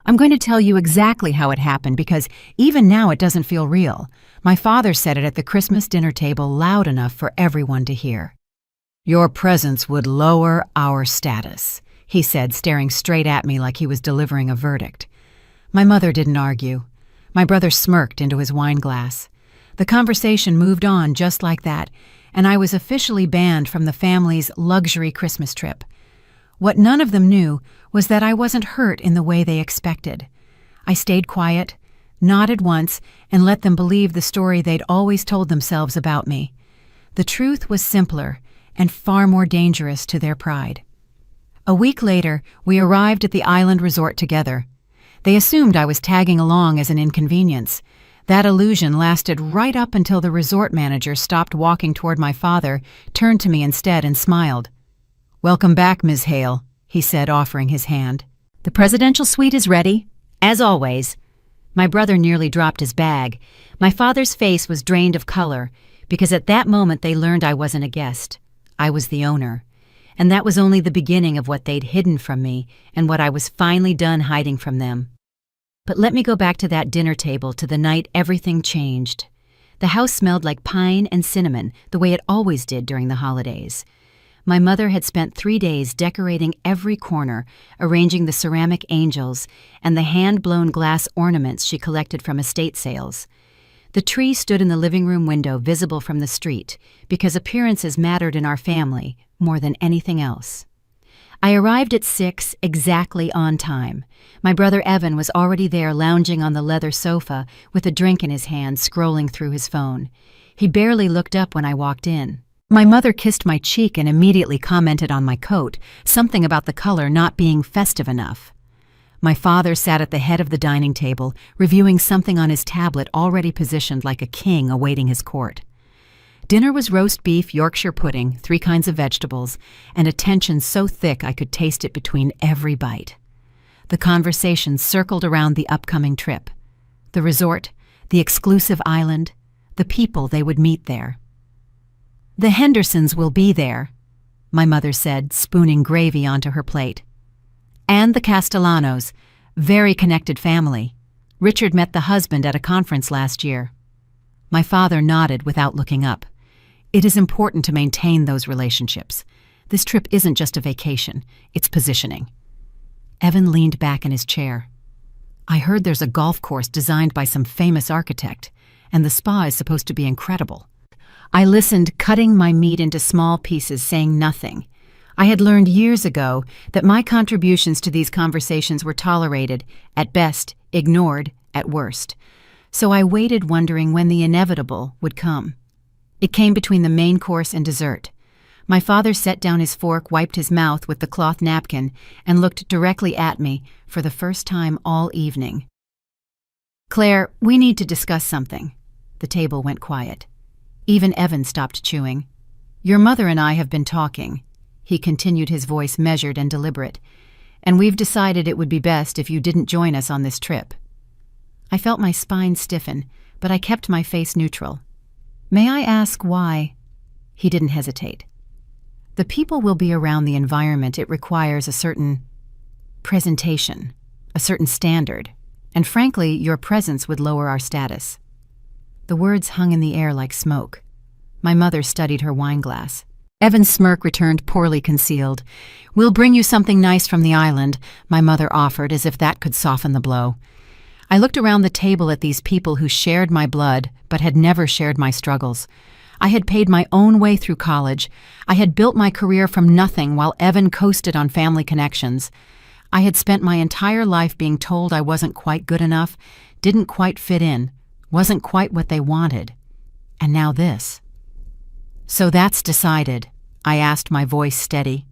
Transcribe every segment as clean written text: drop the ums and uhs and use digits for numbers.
I'm going to tell you exactly how it happened because even now it doesn't feel real. My father said it at the Christmas dinner table loud enough for everyone to hear. Your presence would lower our status, he said, staring straight at me like he was delivering a verdict. My mother didn't argue. My brother smirked into his wine glass. The conversation moved on just like that, and I was officially banned from the family's luxury Christmas trip. What none of them knew was that I wasn't hurt in the way they expected. I stayed quiet, nodded once, and let them believe the story they'd always told themselves about me. The truth was simpler and far more dangerous to their pride. A week later, we arrived at the island resort together. They assumed I was tagging along as an inconvenience. That illusion lasted right up until the resort manager stopped walking toward my father, turned to me instead, and smiled. "Welcome back, Ms. Hale," he said, offering his hand. "The presidential suite is ready, as always." My brother nearly dropped his bag. My father's face was drained of color, because at that moment they learned I wasn't a guest. I was the owner. And that was only the beginning of what they'd hidden from me and what I was finally done hiding from them. But let me go back to that dinner table, to the night everything changed. The house smelled like pine and cinnamon, the way it always did during the holidays. My mother had spent 3 days decorating every corner, arranging the ceramic angels and the hand-blown glass ornaments she collected from estate sales. The tree stood in the living room window, visible from the street, because appearances mattered in our family more than anything else. I arrived at 6 exactly on time. My brother Evan was already there, lounging on the leather sofa with a drink in his hand, scrolling through his phone. He barely looked up when I walked in. My mother kissed my cheek and immediately commented on my coat, something about the color not being festive enough. My father sat at the head of the dining table, reviewing something on his tablet, already positioned like a king awaiting his court. Dinner was roast beef, Yorkshire pudding, 3 kinds of vegetables, and a tension so thick I could taste it between every bite. The conversation circled around the upcoming trip, the resort, the exclusive island, the people they would meet there. "The Hendersons will be there," my mother said, spooning gravy onto her plate. "And the Castellanos, very connected family. Richard met the husband at a conference last year." My father nodded without looking up. It is important to maintain those relationships. This trip isn't just a vacation, it's positioning. Evan leaned back in his chair. "I heard there's a golf course designed by some famous architect, and the spa is supposed to be incredible." I listened, cutting my meat into small pieces, saying nothing. I had learned years ago that my contributions to these conversations were tolerated, at best, ignored, at worst. So I waited, wondering when the inevitable would come. It came between the main course and dessert. My father set down his fork, wiped his mouth with the cloth napkin, and looked directly at me for the first time all evening. "Claire, we need to discuss something." The table went quiet. Even Evan stopped chewing. "Your mother and I have been talking," he continued, his voice measured and deliberate, "and we've decided it would be best if you didn't join us on this trip." I felt my spine stiffen, but I kept my face neutral. "May I ask why?" He didn't hesitate. "The people will be around the environment. It requires a certain presentation, a certain standard, and frankly, your presence would lower our status." The words hung in the air like smoke. My mother studied her wine glass. Evan's smirk returned, poorly concealed. "We'll bring you something nice from the island," my mother offered, as if that could soften the blow. I looked around the table at these people who shared my blood but had never shared my struggles. I had paid my own way through college. I had built my career from nothing while Evan coasted on family connections. I had spent my entire life being told I wasn't quite good enough, didn't quite fit in, wasn't quite what they wanted. And now this. "So that's decided," I asked, my voice steady.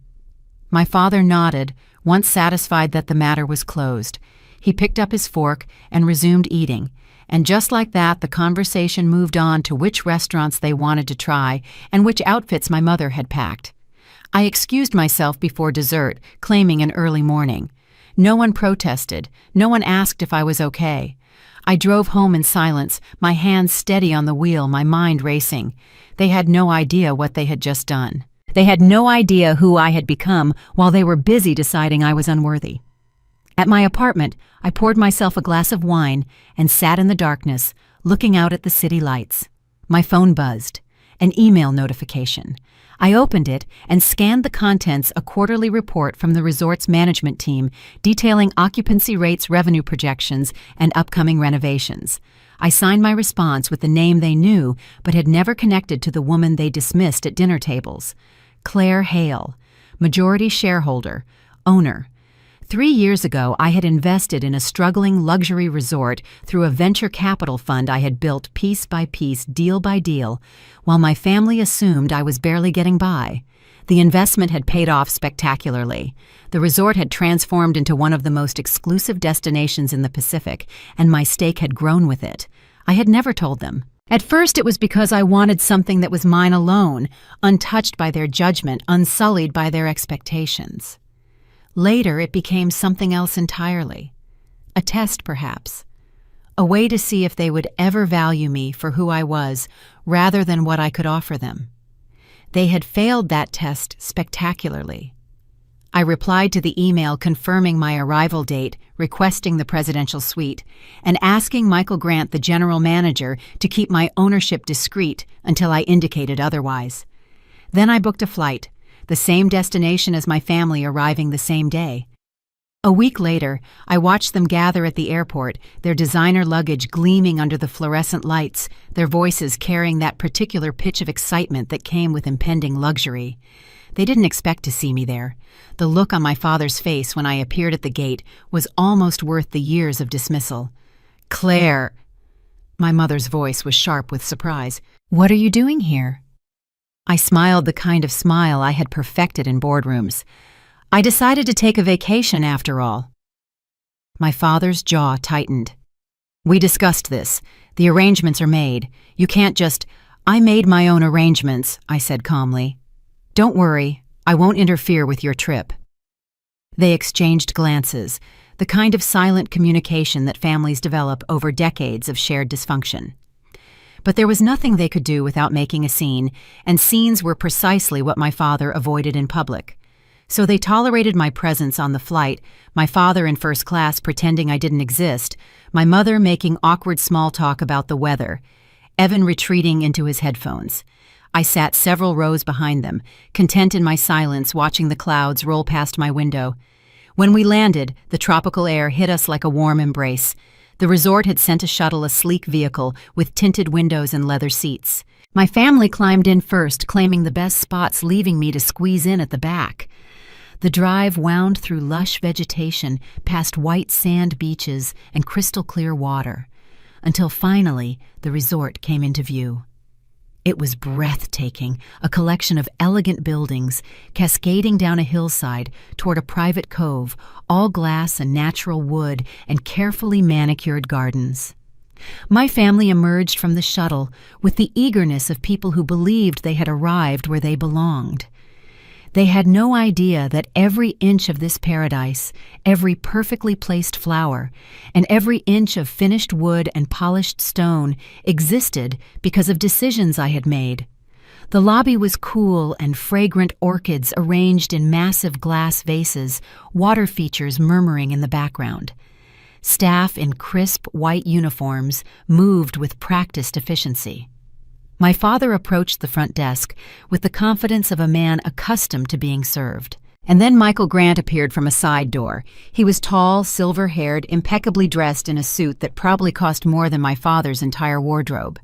My father nodded, once satisfied that the matter was closed. He picked up his fork and resumed eating, and just like that, the conversation moved on to which restaurants they wanted to try and which outfits my mother had packed. I excused myself before dessert, claiming an early morning. No one protested. No one asked if I was okay. I drove home in silence, my hands steady on the wheel, my mind racing. They had no idea what they had just done. They had no idea who I had become while they were busy deciding I was unworthy. At my apartment, I poured myself a glass of wine and sat in the darkness, looking out at the city lights. My phone buzzed. An email notification. I opened it and scanned the contents, a quarterly report from the resort's management team detailing occupancy rates, revenue projections, and upcoming renovations. I signed my response with the name they knew but had never connected to the woman they dismissed at dinner tables. Claire Hale, majority shareholder, owner. 3 years ago, I had invested in a struggling luxury resort through a venture capital fund I had built piece by piece, deal by deal, while my family assumed I was barely getting by. The investment had paid off spectacularly. The resort had transformed into one of the most exclusive destinations in the Pacific, and my stake had grown with it. I had never told them. At first, it was because I wanted something that was mine alone, untouched by their judgment, unsullied by their expectations. Later, it became something else entirely. A test, perhaps. A way to see if they would ever value me for who I was, rather than what I could offer them. They had failed that test spectacularly. I replied to the email confirming my arrival date, requesting the presidential suite, and asking Michael Grant, the general manager, to keep my ownership discreet until I indicated otherwise. Then I booked a flight, the same destination as my family, arriving the same day. A week later, I watched them gather at the airport, their designer luggage gleaming under the fluorescent lights, their voices carrying that particular pitch of excitement that came with impending luxury. They didn't expect to see me there. The look on my father's face when I appeared at the gate was almost worth the years of dismissal. "Claire!" My mother's voice was sharp with surprise. "What are you doing here?" I smiled the kind of smile I had perfected in boardrooms. "I decided to take a vacation after all." My father's jaw tightened. "We discussed this. The arrangements are made. You can't just—" "I made my own arrangements," I said calmly. "Don't worry, I won't interfere with your trip." They exchanged glances, the kind of silent communication that families develop over decades of shared dysfunction. But there was nothing they could do without making a scene, and scenes were precisely what my father avoided in public. So they tolerated my presence on the flight, my father in first class pretending I didn't exist, my mother making awkward small talk about the weather, Evan retreating into his headphones. I sat several rows behind them, content in my silence, watching the clouds roll past my window. When we landed, the tropical air hit us like a warm embrace. The resort had sent a shuttle, a sleek vehicle with tinted windows and leather seats. My family climbed in first, claiming the best spots, leaving me to squeeze in at the back. The drive wound through lush vegetation, past white sand beaches and crystal-clear water, until finally the resort came into view. It was breathtaking, a collection of elegant buildings cascading down a hillside toward a private cove, all glass and natural wood and carefully manicured gardens. My family emerged from the shuttle with the eagerness of people who believed they had arrived where they belonged. They had no idea that every inch of this paradise, every perfectly placed flower, and every inch of finished wood and polished stone existed because of decisions I had made. The lobby was cool and fragrant orchids arranged in massive glass vases, water features murmuring in the background. Staff in crisp white uniforms moved with practiced efficiency. My father approached the front desk with the confidence of a man accustomed to being served. And then Michael Grant appeared from a side door. He was tall, silver-haired, impeccably dressed in a suit that probably cost more than my father's entire wardrobe.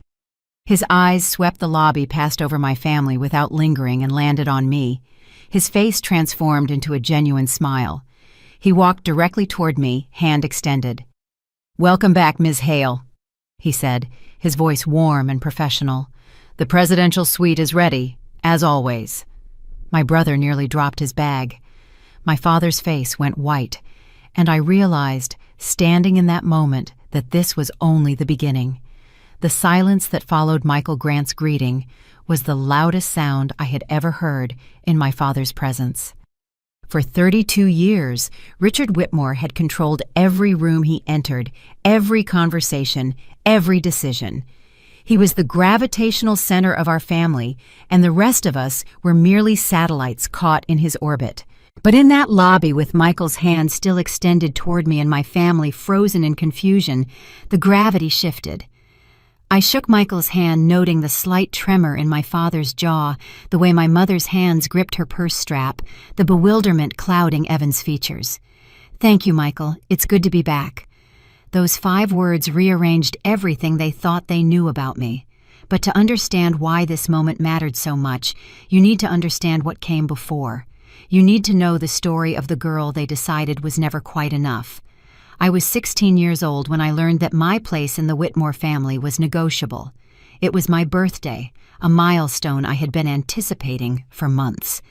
His eyes swept the lobby, passed over my family without lingering, and landed on me. His face transformed into a genuine smile. He walked directly toward me, hand extended. "Welcome back, Ms. Hale," he said, his voice warm and professional. "The presidential suite is ready, as always." My brother nearly dropped his bag. My father's face went white, and I realized, standing in that moment, that this was only the beginning. The silence that followed Michael Grant's greeting was the loudest sound I had ever heard in my father's presence. For 32 years, Richard Whitmore had controlled every room he entered, every conversation, every decision. He was the gravitational center of our family, and the rest of us were merely satellites caught in his orbit. But in that lobby, with Michael's hand still extended toward me and my family frozen in confusion, the gravity shifted. I shook Michael's hand, noting the slight tremor in my father's jaw, the way my mother's hands gripped her purse strap, the bewilderment clouding Evan's features. "Thank you, Michael. It's good to be back." Those 5 words rearranged everything they thought they knew about me. But to understand why this moment mattered so much, you need to understand what came before. You need to know the story of the girl they decided was never quite enough. I was 16 years old when I learned that my place in the Whitmore family was negotiable. It was my birthday, a milestone I had been anticipating for months.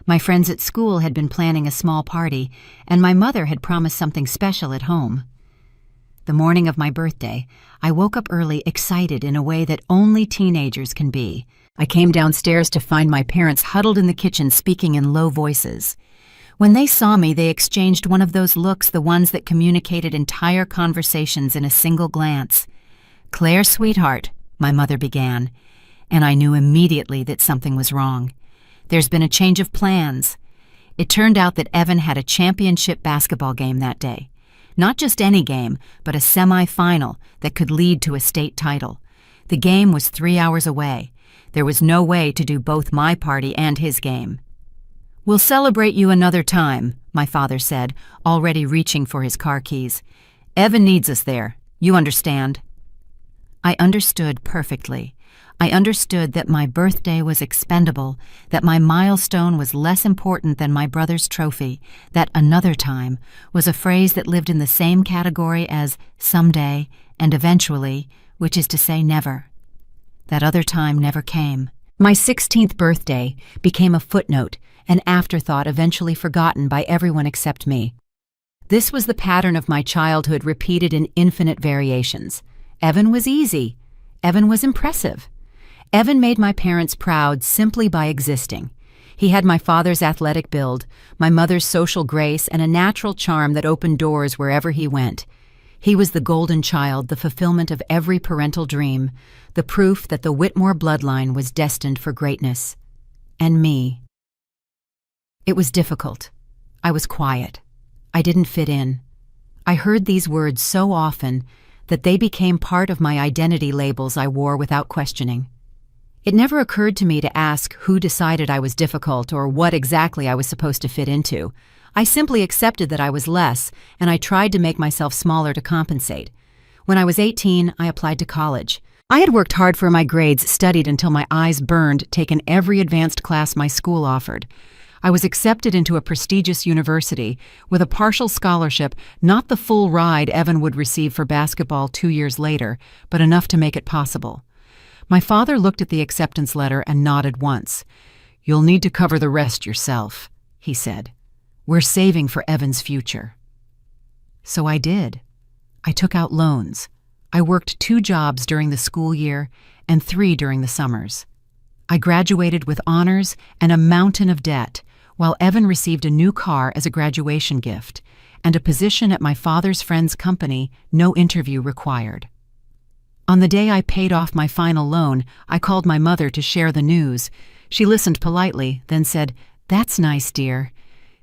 My friends at school had been planning a small party, and my mother had promised something special at home. The morning of my birthday, I woke up early, excited in a way that only teenagers can be. I came downstairs to find my parents huddled in the kitchen speaking in low voices. When they saw me, they exchanged one of those looks, the ones that communicated entire conversations in a single glance. "Claire, sweetheart," my mother began, and I knew immediately that something was wrong. "There's been a change of plans." It turned out that Evan had a championship basketball game that day. Not just any game, but a semi-final that could lead to a state title. The game was 3 hours away. There was no way to do both my party and his game. "We'll celebrate you another time," my father said, already reaching for his car keys. "Evan needs us there. You understand?" I understood perfectly. I understood that my birthday was expendable, that my milestone was less important than my brother's trophy, that "another time" was a phrase that lived in the same category as "someday" and "eventually," which is to say never. That other time never came. My 16th birthday became a footnote, an afterthought eventually forgotten by everyone except me. This was the pattern of my childhood repeated in infinite variations. Evan was easy. Evan was impressive. Evan made my parents proud simply by existing. He had my father's athletic build, my mother's social grace, and a natural charm that opened doors wherever he went. He was the golden child, the fulfillment of every parental dream, the proof that the Whitmore bloodline was destined for greatness. And me. It was difficult. I was quiet. I didn't fit in. I heard these words so often that they became part of my identity labels I wore without questioning. It never occurred to me to ask who decided I was difficult or what exactly I was supposed to fit into. I simply accepted that I was less, and I tried to make myself smaller to compensate. When I was 18, I applied to college. I had worked hard for my grades, studied until my eyes burned, taken every advanced class my school offered. I was accepted into a prestigious university with a partial scholarship, not the full ride Evan would receive for basketball 2 years later, but enough to make it possible. My father looked at the acceptance letter and nodded once. "You'll need to cover the rest yourself," he said. "We're saving for Evan's future." So I did. I took out loans. I worked 2 jobs during the school year and 3 during the summers. I graduated with honors and a mountain of debt, while Evan received a new car as a graduation gift and a position at my father's friend's company, no interview required. On the day I paid off my final loan, I called my mother to share the news. She listened politely, then said, "That's nice, dear.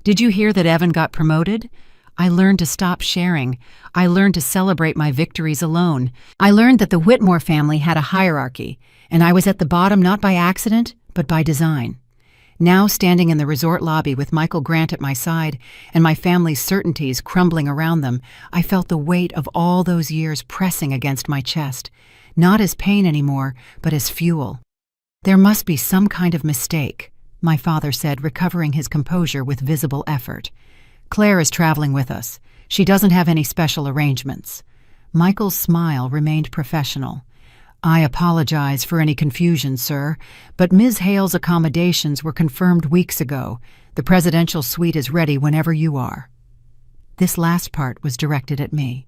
Did you hear that Evan got promoted?" I learned to stop sharing. I learned to celebrate my victories alone. I learned that the Whitmore family had a hierarchy, and I was at the bottom not by accident, but by design. Now, standing in the resort lobby with Michael Grant at my side and my family's certainties crumbling around them, I felt the weight of all those years pressing against my chest, not as pain anymore, but as fuel. "There must be some kind of mistake," my father said, recovering his composure with visible effort. "Claire is traveling with us. She doesn't have any special arrangements." Michael's smile remained professional. "I apologize for any confusion, sir, but Ms. Hale's accommodations were confirmed weeks ago. The presidential suite is ready whenever you are." This last part was directed at me.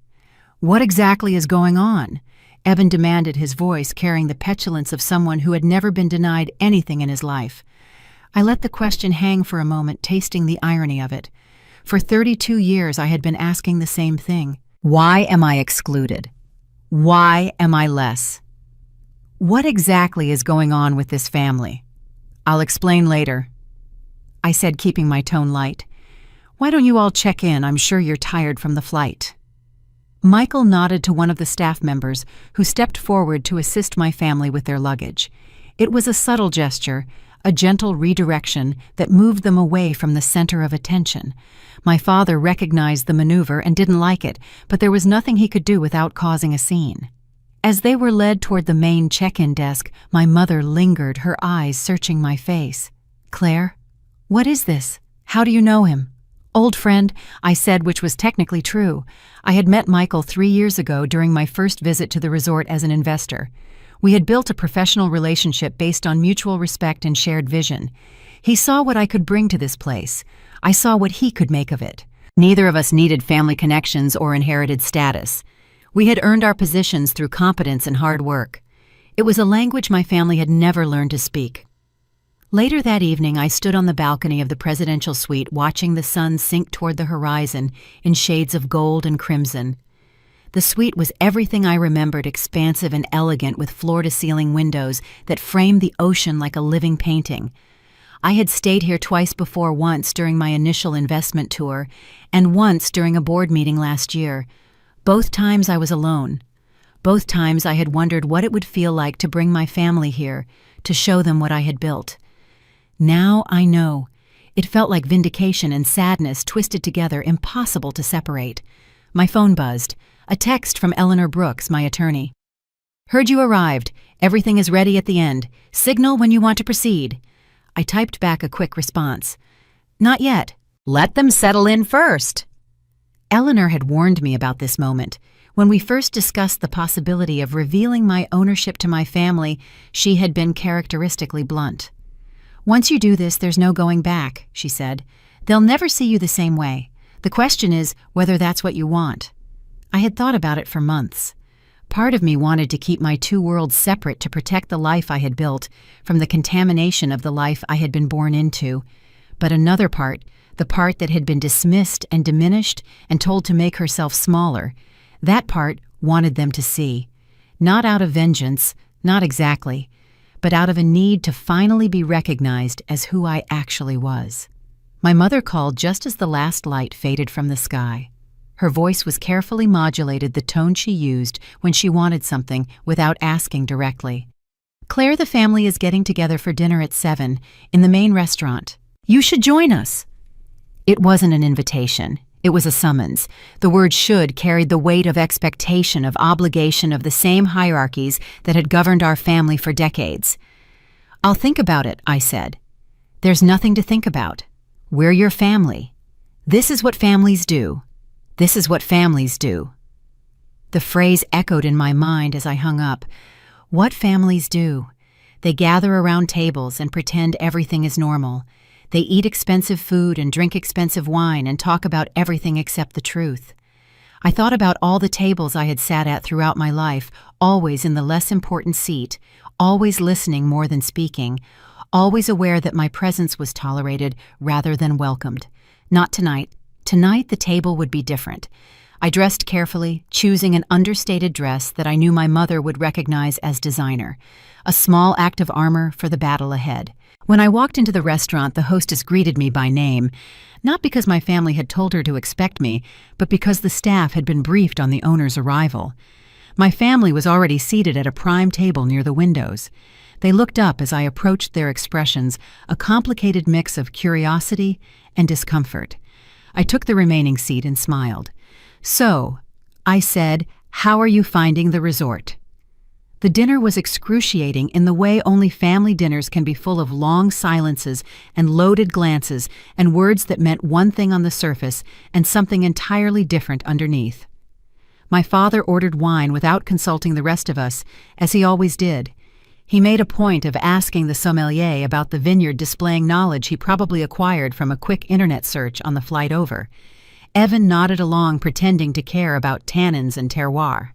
"What exactly is going on?" Evan demanded, his voice carrying the petulance of someone who had never been denied anything in his life. I let the question hang for a moment, tasting the irony of it. For 32 years I had been asking the same thing. Why am I excluded? Why am I less? What exactly is going on with this family? "I'll explain later," I said, keeping my tone light. Why don't you all check in? I'm sure you're tired from the flight." Michael nodded to one of the staff members who stepped forward to assist my family with their luggage. It was a subtle gesture, a gentle redirection that moved them away from the center of attention. My father recognized the maneuver and didn't like it, but there was nothing he could do without causing a scene. As they were led toward the main check-in desk, my mother lingered, her eyes searching my face. "Claire, what is this? How do you know him?" "Old friend," I said, which was technically true. I had met Michael 3 years ago during my first visit to the resort as an investor. We had built a professional relationship based on mutual respect and shared vision. He saw what I could bring to this place. I saw what he could make of it. Neither of us needed family connections or inherited status. We had earned our positions through competence and hard work. It was a language my family had never learned to speak. Later that evening, I stood on the balcony of the presidential suite watching the sun sink toward the horizon in shades of gold and crimson. The suite was everything I remembered, expansive and elegant with floor-to-ceiling windows that framed the ocean like a living painting. I had stayed here twice before, once during my initial investment tour and once during a board meeting last year. Both times I was alone. Both times I had wondered what it would feel like to bring my family here, to show them what I had built. Now I know. It felt like vindication and sadness twisted together, impossible to separate. My phone buzzed. A text from Eleanor Brooks, my attorney. "Heard you arrived. Everything is ready at the end. Signal when you want to proceed." I typed back a quick response. "Not yet. Let them settle in first." Eleanor had warned me about this moment. When we first discussed the possibility of revealing my ownership to my family, she had been characteristically blunt. "Once you do this, there's no going back," she said. "They'll never see you the same way. The question is whether that's what you want." I had thought about it for months. Part of me wanted to keep my two worlds separate to protect the life I had built from the contamination of the life I had been born into. But another part, the part that had been dismissed and diminished and told to make herself smaller, that part wanted them to see. Not out of vengeance, not exactly, but out of a need to finally be recognized as who I actually was. My mother called just as the last light faded from the sky. Her voice was carefully modulated, the tone she used when she wanted something without asking directly. "Claire, the family is getting together for dinner at 7 in the main restaurant. You should join us." It wasn't an invitation. It was a summons. The word "should" carried the weight of expectation, of obligation, of the same hierarchies that had governed our family for decades. "I'll think about it," I said. "There's nothing to think about. We're your family. This is what families do. This is what families do." The phrase echoed in my mind as I hung up. What families do. They gather around tables and pretend everything is normal. They eat expensive food and drink expensive wine and talk about everything except the truth. I thought about all the tables I had sat at throughout my life, always in the less important seat, always listening more than speaking, always aware that my presence was tolerated rather than welcomed. Not tonight. Tonight the table would be different. I dressed carefully, choosing an understated dress that I knew my mother would recognize as designer, a small act of armor for the battle ahead. When I walked into the restaurant, the hostess greeted me by name, not because my family had told her to expect me, but because the staff had been briefed on the owner's arrival. My family was already seated at a prime table near the windows. They looked up as I approached, their expressions a complicated mix of curiosity and discomfort. I took the remaining seat and smiled. "So," I said, "how are you finding the resort?" The dinner was excruciating in the way only family dinners can be, full of long silences and loaded glances and words that meant one thing on the surface and something entirely different underneath. My father ordered wine without consulting the rest of us, as he always did. He made a point of asking the sommelier about the vineyard, displaying knowledge he probably acquired from a quick internet search on the flight over. Evan nodded along, pretending to care about tannins and terroir.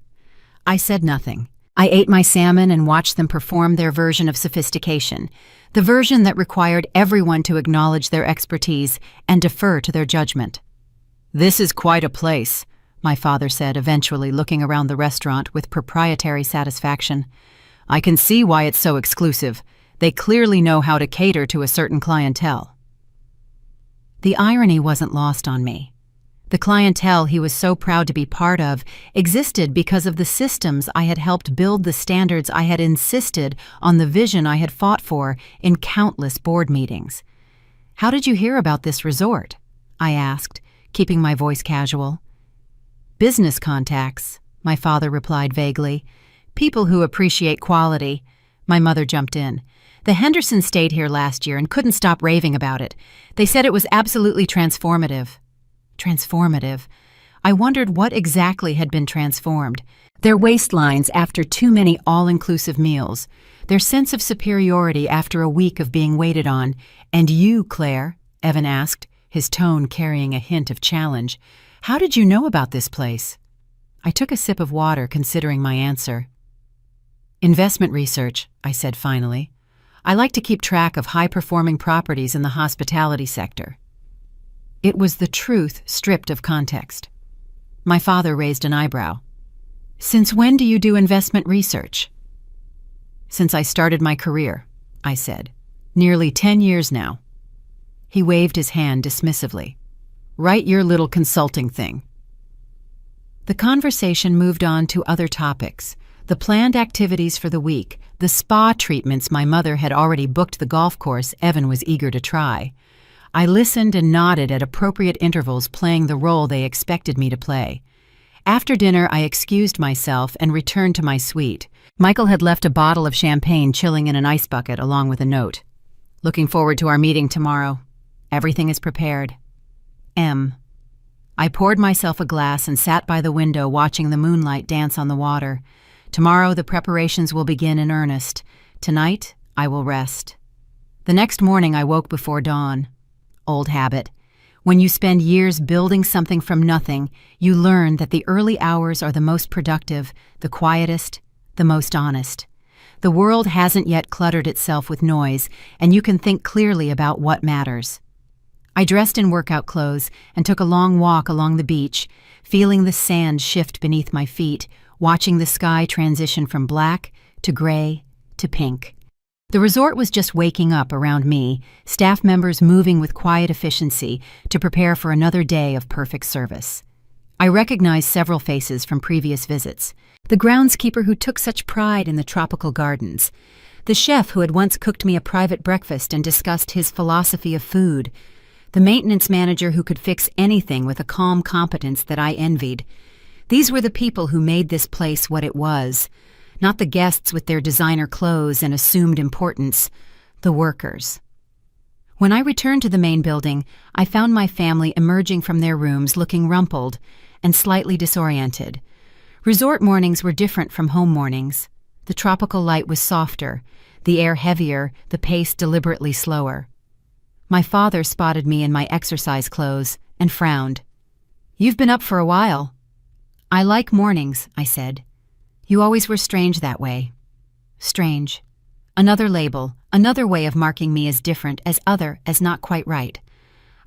I said nothing. I ate my salmon and watched them perform their version of sophistication, the version that required everyone to acknowledge their expertise and defer to their judgment. "This is quite a place," my father said, eventually looking around the restaurant with proprietary satisfaction. "I can see why it's so exclusive. They clearly know how to cater to a certain clientele." The irony wasn't lost on me. The clientele he was so proud to be part of existed because of the systems I had helped build, the standards I had insisted on, the vision I had fought for in countless board meetings. "How did you hear about this resort?" I asked, keeping my voice casual. "Business contacts," my father replied vaguely. "People who appreciate quality." My mother jumped in. "The Hendersons stayed here last year and couldn't stop raving about it. They said it was absolutely transformative." Transformative. I wondered what exactly had been transformed. Their waistlines after too many all-inclusive meals, their sense of superiority after a week of being waited on. "And you, Claire?" Evan asked, his tone carrying a hint of challenge. "How did you know about this place?" I took a sip of water, considering my answer. "Investment research," I said finally. "I like to keep track of high-performing properties in the hospitality sector." It was the truth stripped of context. My father raised an eyebrow. "Since when do you do investment research?" "Since I started my career," I said. "Nearly 10 years now." He waved his hand dismissively. "Write your little consulting thing." The conversation moved on to other topics, the planned activities for the week, the spa treatments my mother had already booked, the golf course Evan was eager to try. I listened and nodded at appropriate intervals, playing the role they expected me to play. After dinner, I excused myself and returned to my suite. Michael had left a bottle of champagne chilling in an ice bucket along with a note. "Looking forward to our meeting tomorrow. Everything is prepared. M." I poured myself a glass and sat by the window watching the moonlight dance on the water. Tomorrow the preparations will begin in earnest. Tonight, I will rest. The next morning I woke before dawn. Old habit. When you spend years building something from nothing, you learn that the early hours are the most productive, the quietest, the most honest. The world hasn't yet cluttered itself with noise, and you can think clearly about what matters. I dressed in workout clothes and took a long walk along the beach, feeling the sand shift beneath my feet, watching the sky transition from black to gray to pink. The resort was just waking up around me, staff members moving with quiet efficiency to prepare for another day of perfect service. I recognized several faces from previous visits. The groundskeeper who took such pride in the tropical gardens. The chef who had once cooked me a private breakfast and discussed his philosophy of food. The maintenance manager who could fix anything with a calm competence that I envied. These were the people who made this place what it was. Not the guests with their designer clothes and assumed importance, the workers. When I returned to the main building, I found my family emerging from their rooms looking rumpled and slightly disoriented. Resort mornings were different from home mornings. The tropical light was softer, the air heavier, the pace deliberately slower. My father spotted me in my exercise clothes and frowned. "You've been up for a while." "I like mornings," I said. "You always were strange that way." Strange. Another label, another way of marking me as different, as other, as not quite right.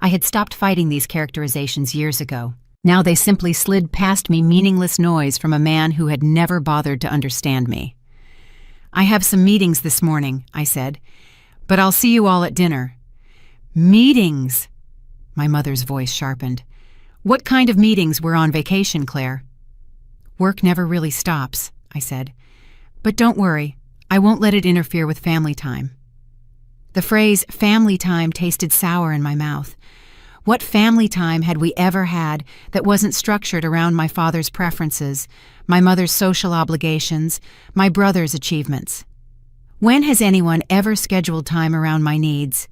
I had stopped fighting these characterizations years ago. Now they simply slid past me, meaningless noise from a man who had never bothered to understand me. "I have some meetings this morning," I said, "but I'll see you all at dinner." "Meetings?" My mother's voice sharpened. "What kind of meetings? We're on vacation, Claire." "Work never really stops," I said. "But don't worry, I won't let it interfere with family time." The phrase family time tasted sour in my mouth. What family time had we ever had that wasn't structured around my father's preferences, my mother's social obligations, my brother's achievements? When has anyone ever scheduled time around my needs?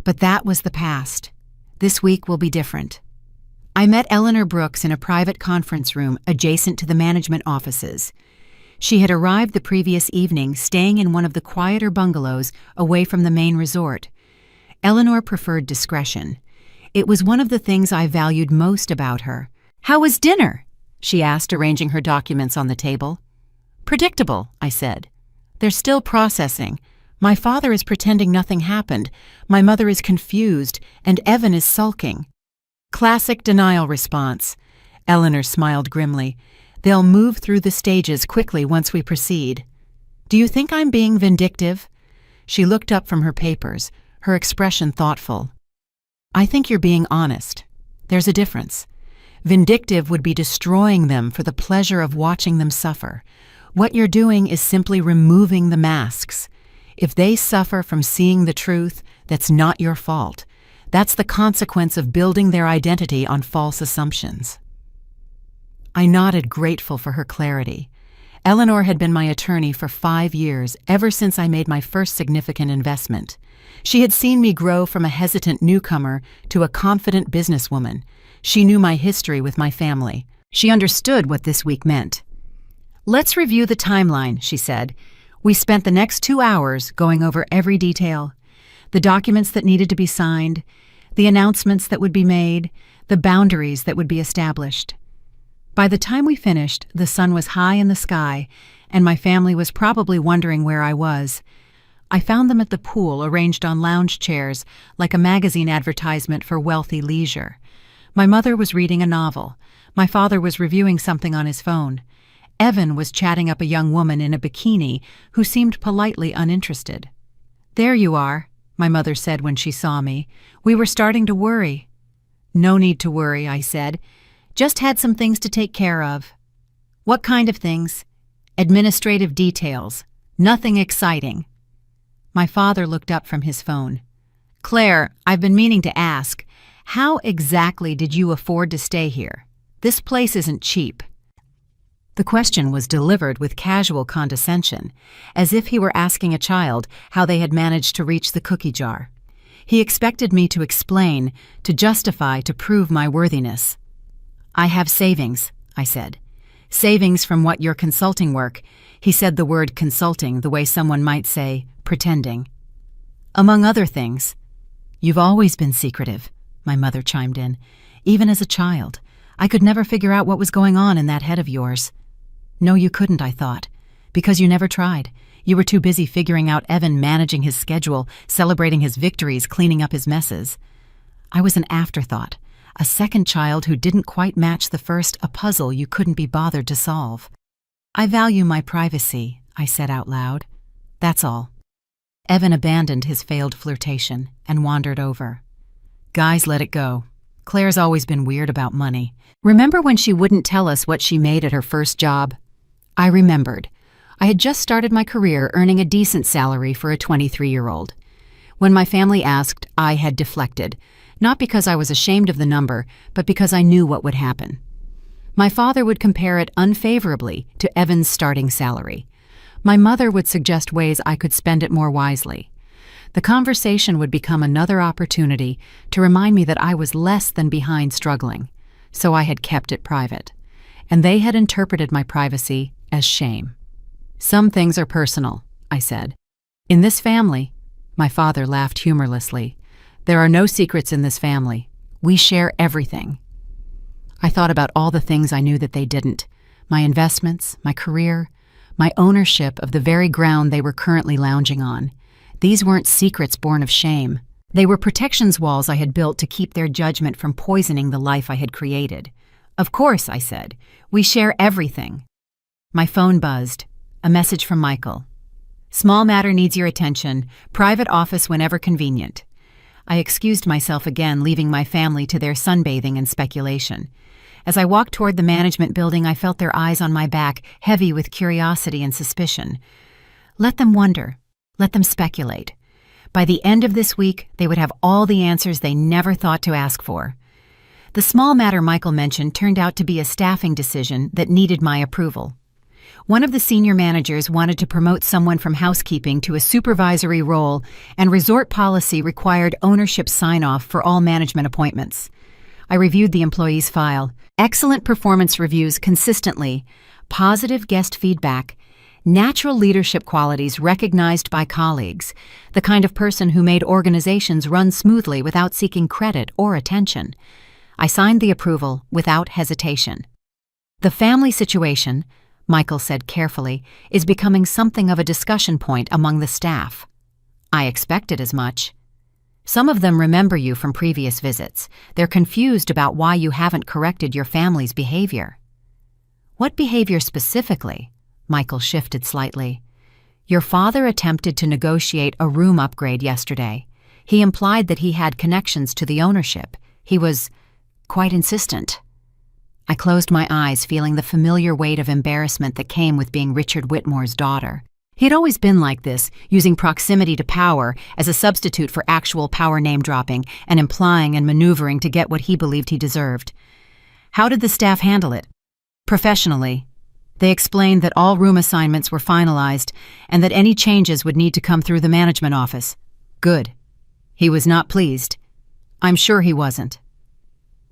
But that was the past. This week will be different. I met Eleanor Brooks in a private conference room adjacent to the management offices. She had arrived the previous evening, staying in one of the quieter bungalows away from the main resort. Eleanor preferred discretion. It was one of the things I valued most about her. "How was dinner?" she asked, arranging her documents on the table. "Predictable," I said. "They're still processing. My father is pretending nothing happened. My mother is confused, and Evan is sulking." Classic denial response. Eleanor smiled grimly. "They'll move through the stages quickly once we proceed." "Do you think I'm being vindictive?" She looked up from her papers, her expression thoughtful. I think you're being honest. There's a difference. Vindictive would be destroying them for the pleasure of watching them suffer. What you're doing is simply removing the masks. If they suffer from seeing the truth, that's not your fault. That's the consequence of building their identity on false assumptions. I nodded, grateful for her clarity. Eleanor had been my attorney for 5 years, ever since I made my first significant investment. She had seen me grow from a hesitant newcomer to a confident businesswoman. She knew my history with my family. She understood what this week meant. "Let's review the timeline," she said. We spent the next 2 hours going over every detail. The documents that needed to be signed, the announcements that would be made, the boundaries that would be established. By the time we finished, the sun was high in the sky, and my family was probably wondering where I was. I found them at the pool, arranged on lounge chairs, like a magazine advertisement for wealthy leisure. My mother was reading a novel. My father was reviewing something on his phone. Evan was chatting up a young woman in a bikini who seemed politely uninterested. "There you are," my mother said when she saw me. "We were starting to worry." "No need to worry," I said. "Just had some things to take care of." "What kind of things?" "Administrative details. Nothing exciting." My father looked up from his phone. "Claire, I've been meaning to ask, how exactly did you afford to stay here? This place isn't cheap." The question was delivered with casual condescension, as if he were asking a child how they had managed to reach the cookie jar. He expected me to explain, to justify, to prove my worthiness. "I have savings," I said. "Savings from what, your consulting work?" He said the word consulting the way someone might say pretending. "Among other things." "You've always been secretive," my mother chimed in. "Even as a child. I could never figure out what was going on in that head of yours." "No, you couldn't," I thought. "Because you never tried. You were too busy figuring out Evan, managing his schedule, celebrating his victories, cleaning up his messes. I was an afterthought, a second child who didn't quite match the first, a puzzle you couldn't be bothered to solve." "I value my privacy," I said out loud. "That's all." Evan abandoned his failed flirtation and wandered over. "Guys, let it go. Claire's always been weird about money. Remember when she wouldn't tell us what she made at her first job?" I remembered. I had just started my career, earning a decent salary for a 23-year-old. When my family asked, I had deflected, not because I was ashamed of the number, but because I knew what would happen. My father would compare it unfavorably to Evan's starting salary. My mother would suggest ways I could spend it more wisely. The conversation would become another opportunity to remind me that I was less than behind struggling, so I had kept it private. And they had interpreted my privacy as shame. "Some things are personal," I said. "In this family," my father laughed humorlessly, "there are no secrets in this family. We share everything." I thought about all the things I knew that they didn't: my investments, my career, my ownership of the very ground they were currently lounging on. These weren't secrets born of shame. They were protections walls I had built to keep their judgment from poisoning the life I had created. "Of course," I said, "we share everything." My phone buzzed. A message from Michael. "Small matter needs your attention. Private office whenever convenient." I excused myself again, leaving my family to their sunbathing and speculation. As I walked toward the management building, I felt their eyes on my back, heavy with curiosity and suspicion. Let them wonder. Let them speculate. By the end of this week, they would have all the answers they never thought to ask for. The small matter Michael mentioned turned out to be a staffing decision that needed my approval. One of the senior managers wanted to promote someone from housekeeping to a supervisory role, and resort policy required ownership sign-off for all management appointments. I reviewed the employee's file. Excellent performance reviews consistently, positive guest feedback, natural leadership qualities recognized by colleagues, the kind of person who made organizations run smoothly without seeking credit or attention. I signed the approval without hesitation. "The family situation," Michael said carefully, "is becoming something of a discussion point among the staff." I expected as much. "Some of them remember you from previous visits. They're confused about why you haven't corrected your family's behavior." "What behavior specifically?" Michael shifted slightly. "Your father attempted to negotiate a room upgrade yesterday. He implied that he had connections to the ownership. He was quite insistent. I closed my eyes, feeling the familiar weight of embarrassment that came with being Richard Whitmore's daughter. He had always been like this, using proximity to power as a substitute for actual power name-dropping and implying and maneuvering to get what he believed he deserved. How did the staff handle it? Professionally. They explained that all room assignments were finalized and that any changes would need to come through the management office. Good. He was not pleased. I'm sure he wasn't.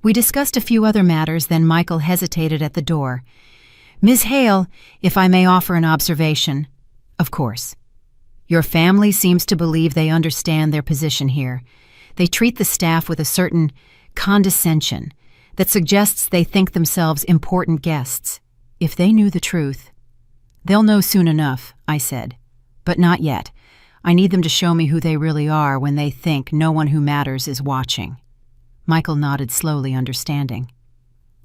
We discussed a few other matters, then Michael hesitated at the door. Ms. Hale, if I may offer an observation. Of course. Your family seems to believe they understand their position here. They treat the staff with a certain condescension that suggests they think themselves important guests. If they knew the truth. They'll know soon enough, I said. But not yet. I need them to show me who they really are when they think no one who matters is watching. Michael nodded slowly, understanding.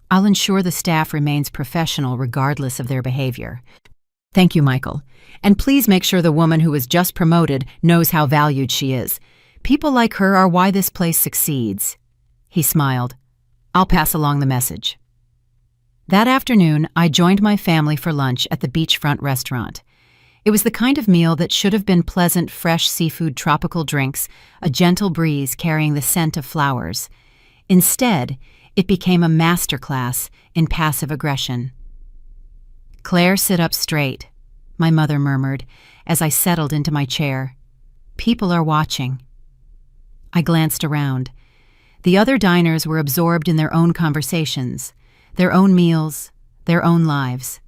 I'll ensure the staff remains professional regardless of their behavior. Thank you, Michael. And please make sure the woman who was just promoted knows how valued she is. People like her are why this place succeeds. He smiled. I'll pass along the message. That afternoon, I joined my family for lunch at the beachfront restaurant. It was the kind of meal that should have been pleasant, fresh seafood, tropical drinks, a gentle breeze carrying the scent of flowers. Instead, it became a masterclass in passive aggression. Claire, sit up straight, my mother murmured as I settled into my chair. People are watching. I glanced around. The other diners were absorbed in their own conversations, their own meals, their own lives.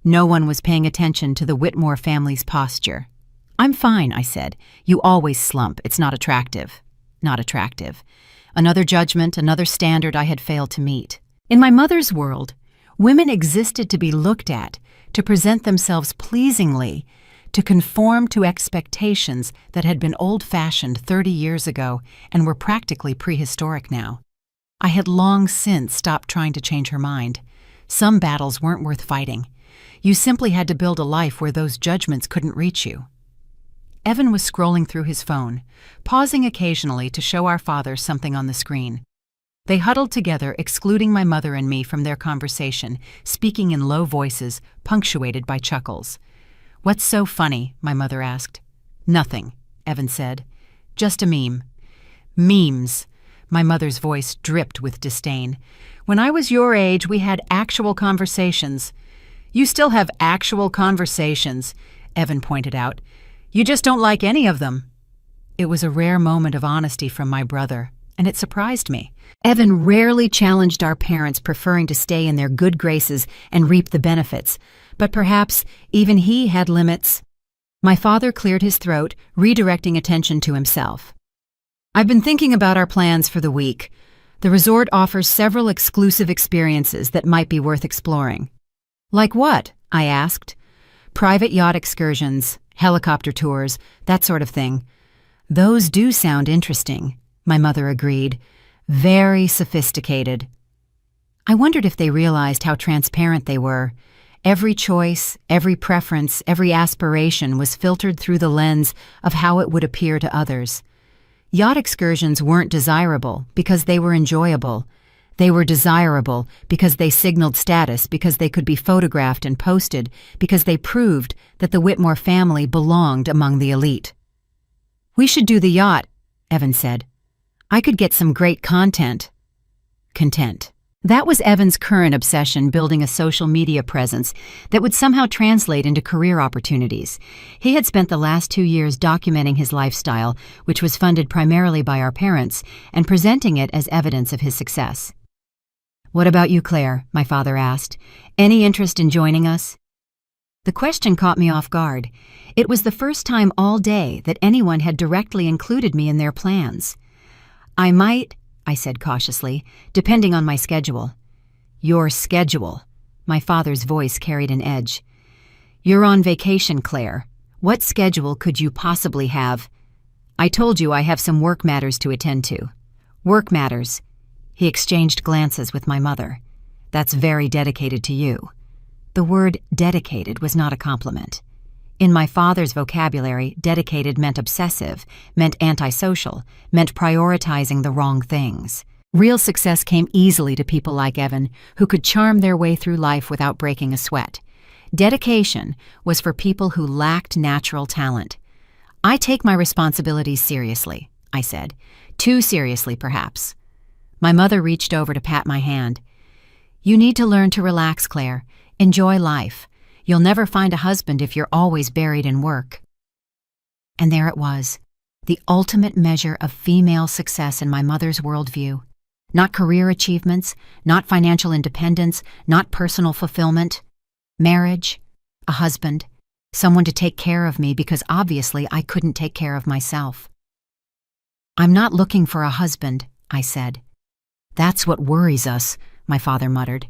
No one was paying attention to the Whitmore family's posture. I'm fine, I said. You always slump. It's not attractive. Not attractive. Another judgment, another standard I had failed to meet. In my mother's world, women existed to be looked at, to present themselves pleasingly, to conform to expectations that had been old-fashioned 30 years ago and were practically prehistoric now. I had long since stopped trying to change her mind. Some battles weren't worth fighting. You simply had to build a life where those judgments couldn't reach you. Evan was scrolling through his phone, pausing occasionally to show our father something on the screen. They huddled together, excluding my mother and me from their conversation, speaking in low voices, punctuated by chuckles. What's so funny? My mother asked. Nothing, Evan said. Just a meme. Memes. My mother's voice dripped with disdain. When I was your age, we had actual conversations. You still have actual conversations, Evan pointed out. You just don't like any of them. It was a rare moment of honesty from my brother, and it surprised me. Evan rarely challenged our parents, preferring to stay in their good graces and reap the benefits, but perhaps even he had limits. My father cleared his throat, redirecting attention to himself. I've been thinking about our plans for the week. The resort offers several exclusive experiences that might be worth exploring. Like what? I asked. Private yacht excursions, helicopter tours, that sort of thing. Those do sound interesting, my mother agreed. Very sophisticated. I wondered if they realized how transparent they were. Every choice, every preference, every aspiration was filtered through the lens of how it would appear to others. Yacht excursions weren't desirable because they were enjoyable. They were desirable because they signaled status, because they could be photographed and posted, because they proved that the Whitmore family belonged among the elite. We should do the yacht, Evan said. I could get some great content. Content. That was Evan's current obsession, building a social media presence that would somehow translate into career opportunities. He had spent the last 2 years documenting his lifestyle, which was funded primarily by our parents, and presenting it as evidence of his success. What about you, Claire? My father asked. Any interest in joining us? The question caught me off guard. It was the first time all day that anyone had directly included me in their plans. I might, I said cautiously, depending on my schedule. Your schedule. My father's voice carried an edge. You're on vacation, Claire. What schedule could you possibly have? I told you I have some work matters to attend to. Work matters. He exchanged glances with my mother. That's very dedicated to you. The word dedicated was not a compliment. In my father's vocabulary, dedicated meant obsessive, meant antisocial, meant prioritizing the wrong things. Real success came easily to people like Evan, who could charm their way through life without breaking a sweat. Dedication was for people who lacked natural talent. I take my responsibilities seriously, I said. Too seriously, perhaps. My mother reached over to pat my hand. You need to learn to relax, Claire. Enjoy life. You'll never find a husband if you're always buried in work. And there it was, the ultimate measure of female success in my mother's worldview. Not career achievements, not financial independence, not personal fulfillment. Marriage, a husband, someone to take care of me because obviously I couldn't take care of myself. I'm not looking for a husband, I said. That's what worries us, my father muttered.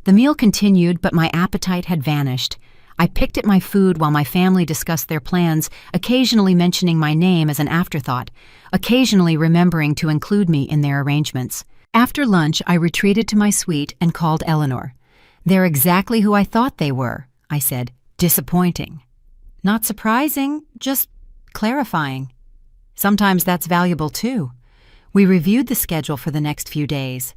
The meal continued, but my appetite had vanished. I picked at my food while my family discussed their plans, occasionally mentioning my name as an afterthought, occasionally remembering to include me in their arrangements. After lunch, I retreated to my suite and called Eleanor. They're exactly who I thought they were, I said. Disappointing. Not surprising, just clarifying. Sometimes that's valuable too. We reviewed the schedule for the next few days.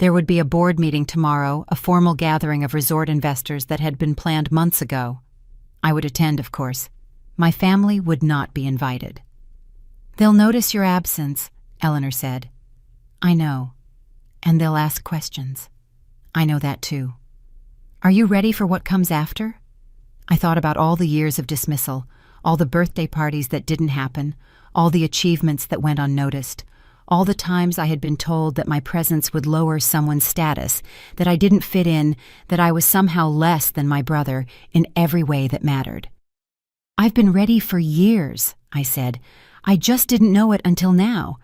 There would be a board meeting tomorrow, a formal gathering of resort investors that had been planned months ago. I would attend, of course. My family would not be invited. They'll notice your absence, Eleanor said. I know. And they'll ask questions. I know that too. Are you ready for what comes after? I thought about all the years of dismissal, all the birthday parties that didn't happen, all the achievements that went unnoticed, all the times I had been told that my presence would lower someone's status, that I didn't fit in, that I was somehow less than my brother in every way that mattered. I've been ready for years, I said. I just didn't know it until now.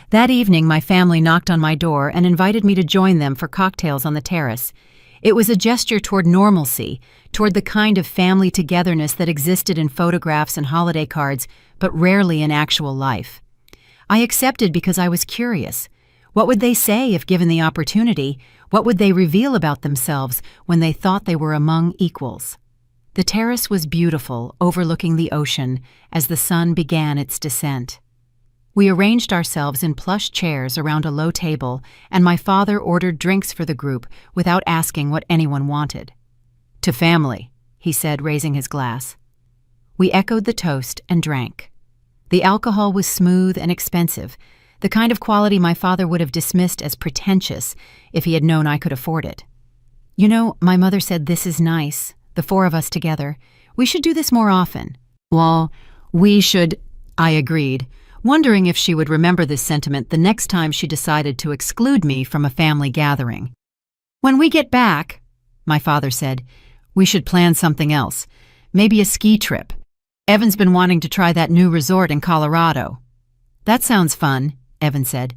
That evening, my family knocked on my door and invited me to join them for cocktails on the terrace. It was a gesture toward normalcy, toward the kind of family togetherness that existed in photographs and holiday cards, but rarely in actual life. I accepted because I was curious. What would they say if given the opportunity? What would they reveal about themselves when they thought they were among equals? The terrace was beautiful, overlooking the ocean, as the sun began its descent. We arranged ourselves in plush chairs around a low table, and my father ordered drinks for the group without asking what anyone wanted. To family, he said, raising his glass. We echoed the toast and drank. The alcohol was smooth and expensive, the kind of quality my father would have dismissed as pretentious if he had known I could afford it. You know, my mother said this is nice, the four of us together. We should do this more often. Well, we should, I agreed, wondering if she would remember this sentiment the next time she decided to exclude me from a family gathering. When we get back, my father said, we should plan something else, maybe a ski trip. Evan's been wanting to try that new resort in Colorado. That sounds fun, Evan said.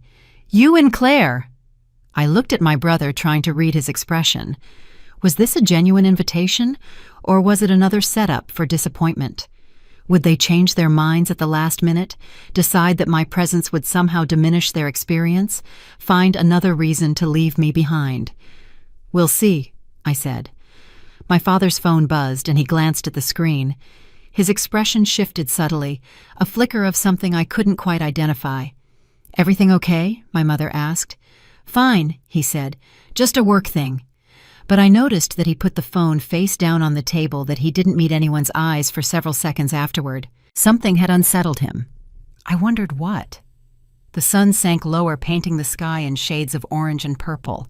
You and Claire. I looked at my brother, trying to read his expression. Was this a genuine invitation, or was it another setup for disappointment? Would they change their minds at the last minute, decide that my presence would somehow diminish their experience, find another reason to leave me behind? We'll see, I said. My father's phone buzzed, and he glanced at the screen. His expression shifted subtly, a flicker of something I couldn't quite identify. Everything okay? My mother asked. Fine, he said. Just a work thing. But I noticed that he put the phone face down on the table, that he didn't meet anyone's eyes for several seconds afterward. Something had unsettled him. I wondered what. The sun sank lower, painting the sky in shades of orange and purple.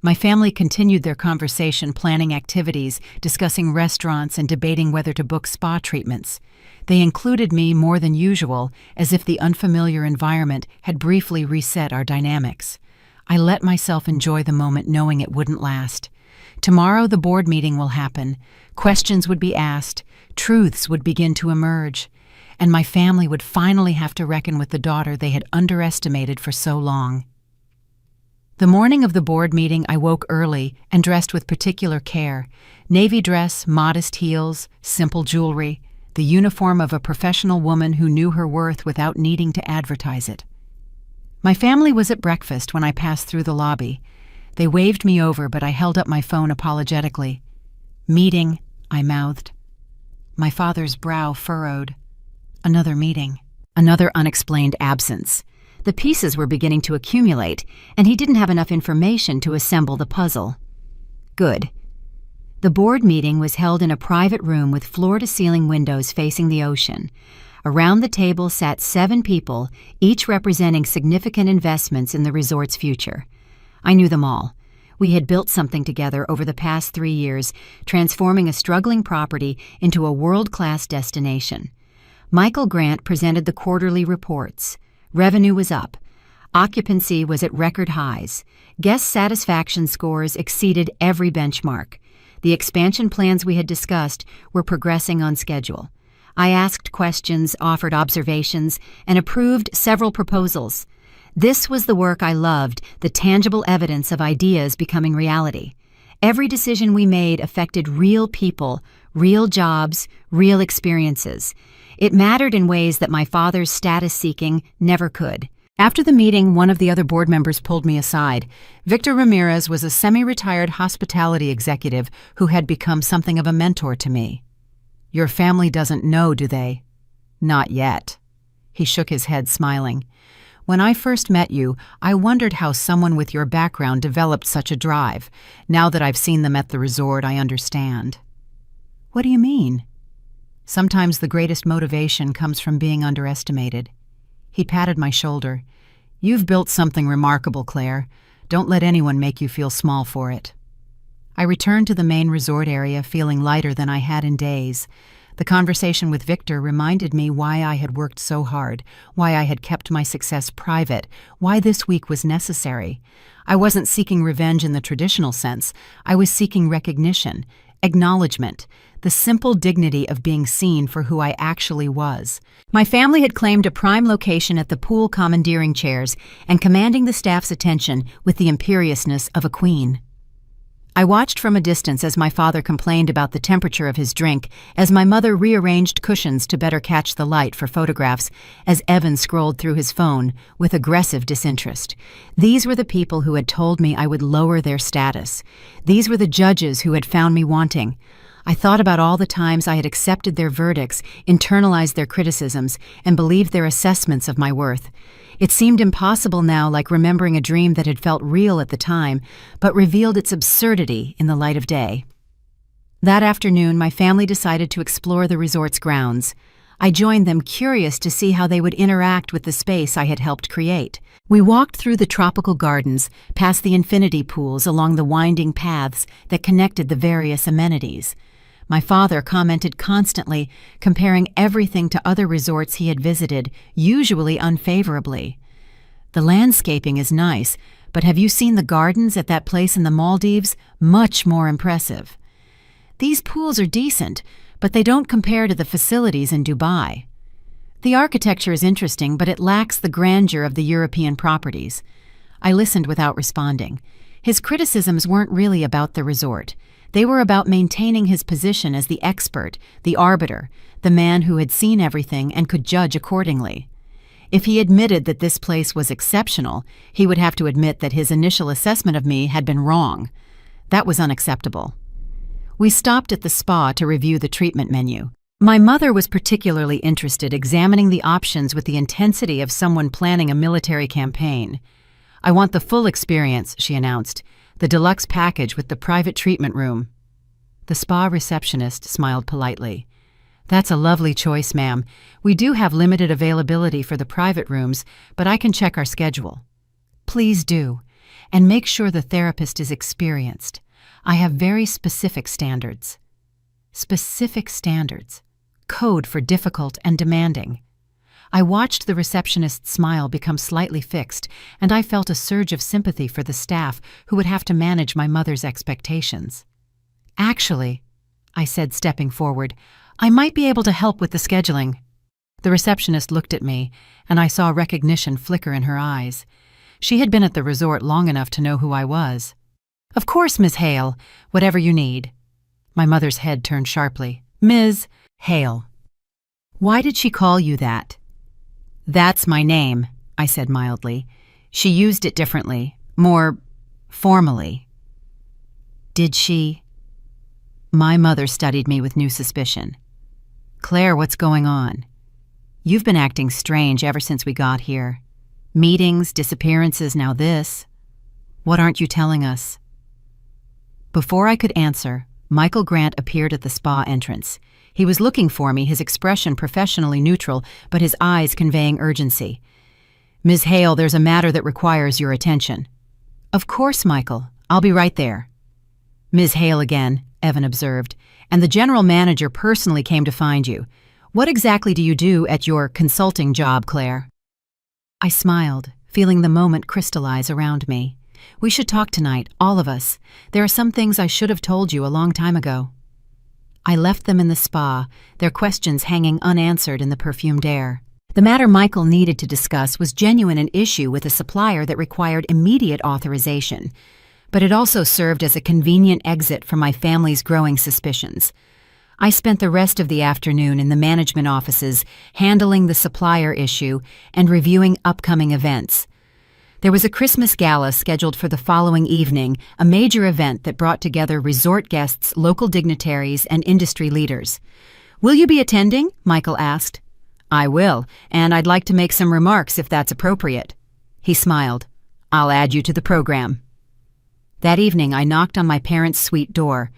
My family continued their conversation, planning activities, discussing restaurants, and debating whether to book spa treatments. They included me more than usual, as if the unfamiliar environment had briefly reset our dynamics. I let myself enjoy the moment, knowing it wouldn't last. Tomorrow the board meeting will happen. Questions would be asked. Truths would begin to emerge. And my family would finally have to reckon with the daughter they had underestimated for so long. The morning of the board meeting, I woke early and dressed with particular care. Navy dress, modest heels, simple jewelry, the uniform of a professional woman who knew her worth without needing to advertise it. My family was at breakfast when I passed through the lobby. They waved me over, but I held up my phone apologetically. Meeting, I mouthed. My father's brow furrowed. Another meeting. Another unexplained absence. The pieces were beginning to accumulate, and he didn't have enough information to assemble the puzzle. Good. The board meeting was held in a private room with floor-to-ceiling windows facing the ocean. Around the table sat 7 people, each representing significant investments in the resort's future. I knew them all. We had built something together over the past 3 years, transforming a struggling property into a world-class destination. Michael Grant presented the quarterly reports. Revenue was up. Occupancy was at record highs. Guest satisfaction scores exceeded every benchmark. The expansion plans we had discussed were progressing on schedule. I asked questions, offered observations, and approved several proposals. This was the work I loved, the tangible evidence of ideas becoming reality. Every decision we made affected real people, real jobs, real experiences. It mattered in ways that my father's status-seeking never could. After the meeting, one of the other board members pulled me aside. Victor Ramirez was a semi-retired hospitality executive who had become something of a mentor to me. Your family doesn't know, do they? Not yet. He shook his head, smiling. When I first met you, I wondered how someone with your background developed such a drive. Now that I've seen them at the resort, I understand. What do you mean? Sometimes the greatest motivation comes from being underestimated. He patted my shoulder. You've built something remarkable, Claire. Don't let anyone make you feel small for it. I returned to the main resort area feeling lighter than I had in days. The conversation with Victor reminded me why I had worked so hard, why I had kept my success private, why this week was necessary. I wasn't seeking revenge in the traditional sense. I was seeking recognition, acknowledgement, the simple dignity of being seen for who I actually was. My family had claimed a prime location at the pool commandeering chairs and commanding the staff's attention with the imperiousness of a queen. I watched from a distance as my father complained about the temperature of his drink, as my mother rearranged cushions to better catch the light for photographs, as Evan scrolled through his phone with aggressive disinterest. These were the people who had told me I would lower their status. These were the judges who had found me wanting. I thought about all the times I had accepted their verdicts, internalized their criticisms, and believed their assessments of my worth. It seemed impossible now, like remembering a dream that had felt real at the time, but revealed its absurdity in the light of day. That afternoon, my family decided to explore the resort's grounds. I joined them, curious to see how they would interact with the space I had helped create. We walked through the tropical gardens, past the infinity pools, along the winding paths that connected the various amenities. My father commented constantly, comparing everything to other resorts he had visited, usually unfavorably. The landscaping is nice, but have you seen the gardens at that place in the Maldives? Much more impressive. These pools are decent, but they don't compare to the facilities in Dubai. The architecture is interesting, but it lacks the grandeur of the European properties. I listened without responding. His criticisms weren't really about the resort. They were about maintaining his position as the expert, the arbiter, the man who had seen everything and could judge accordingly. If he admitted that this place was exceptional, he would have to admit that his initial assessment of me had been wrong. That was unacceptable. We stopped at the spa to review the treatment menu. My mother was particularly interested, examining the options with the intensity of someone planning a military campaign. I want the full experience, she announced. The deluxe package with the private treatment room. The spa receptionist smiled politely. That's a lovely choice, ma'am. We do have limited availability for the private rooms, but I can check our schedule. Please do, and make sure the therapist is experienced. I have very specific standards. Specific standards. Code for difficult and demanding. I watched the receptionist's smile become slightly fixed, and I felt a surge of sympathy for the staff who would have to manage my mother's expectations. Actually, I said, stepping forward, I might be able to help with the scheduling. The receptionist looked at me, and I saw recognition flicker in her eyes. She had been at the resort long enough to know who I was. Of course, Miss Hale, whatever you need. My mother's head turned sharply. Ms. Hale. Why did she call you that? That's my name, I said mildly. She used it differently, more formally. Did she? My mother studied me with new suspicion. Claire, what's going on? You've been acting strange ever since we got here. Meetings, disappearances, now this. What aren't you telling us? Before I could answer, Michael Grant appeared at the spa entrance. He was looking for me, his expression professionally neutral, but his eyes conveying urgency. Ms. Hale, there's a matter that requires your attention. Of course, Michael. I'll be right there. Ms. Hale again, Evan observed, and the general manager personally came to find you. What exactly do you do at your consulting job, Claire? I smiled, feeling the moment crystallize around me. We should talk tonight, all of us. There are some things I should have told you a long time ago. I left them in the spa, their questions hanging unanswered in the perfumed air. The matter Michael needed to discuss was genuine an issue with a supplier that required immediate authorization, but it also served as a convenient exit from my family's growing suspicions. I spent the rest of the afternoon in the management offices, handling the supplier issue and reviewing upcoming events. There was a Christmas gala scheduled for the following evening, a major event that brought together resort guests, local dignitaries, and industry leaders. Will you be attending? Michael asked. I will, and I'd like to make some remarks if that's appropriate. He smiled. I'll add you to the program. That evening, I knocked on my parents' suite door.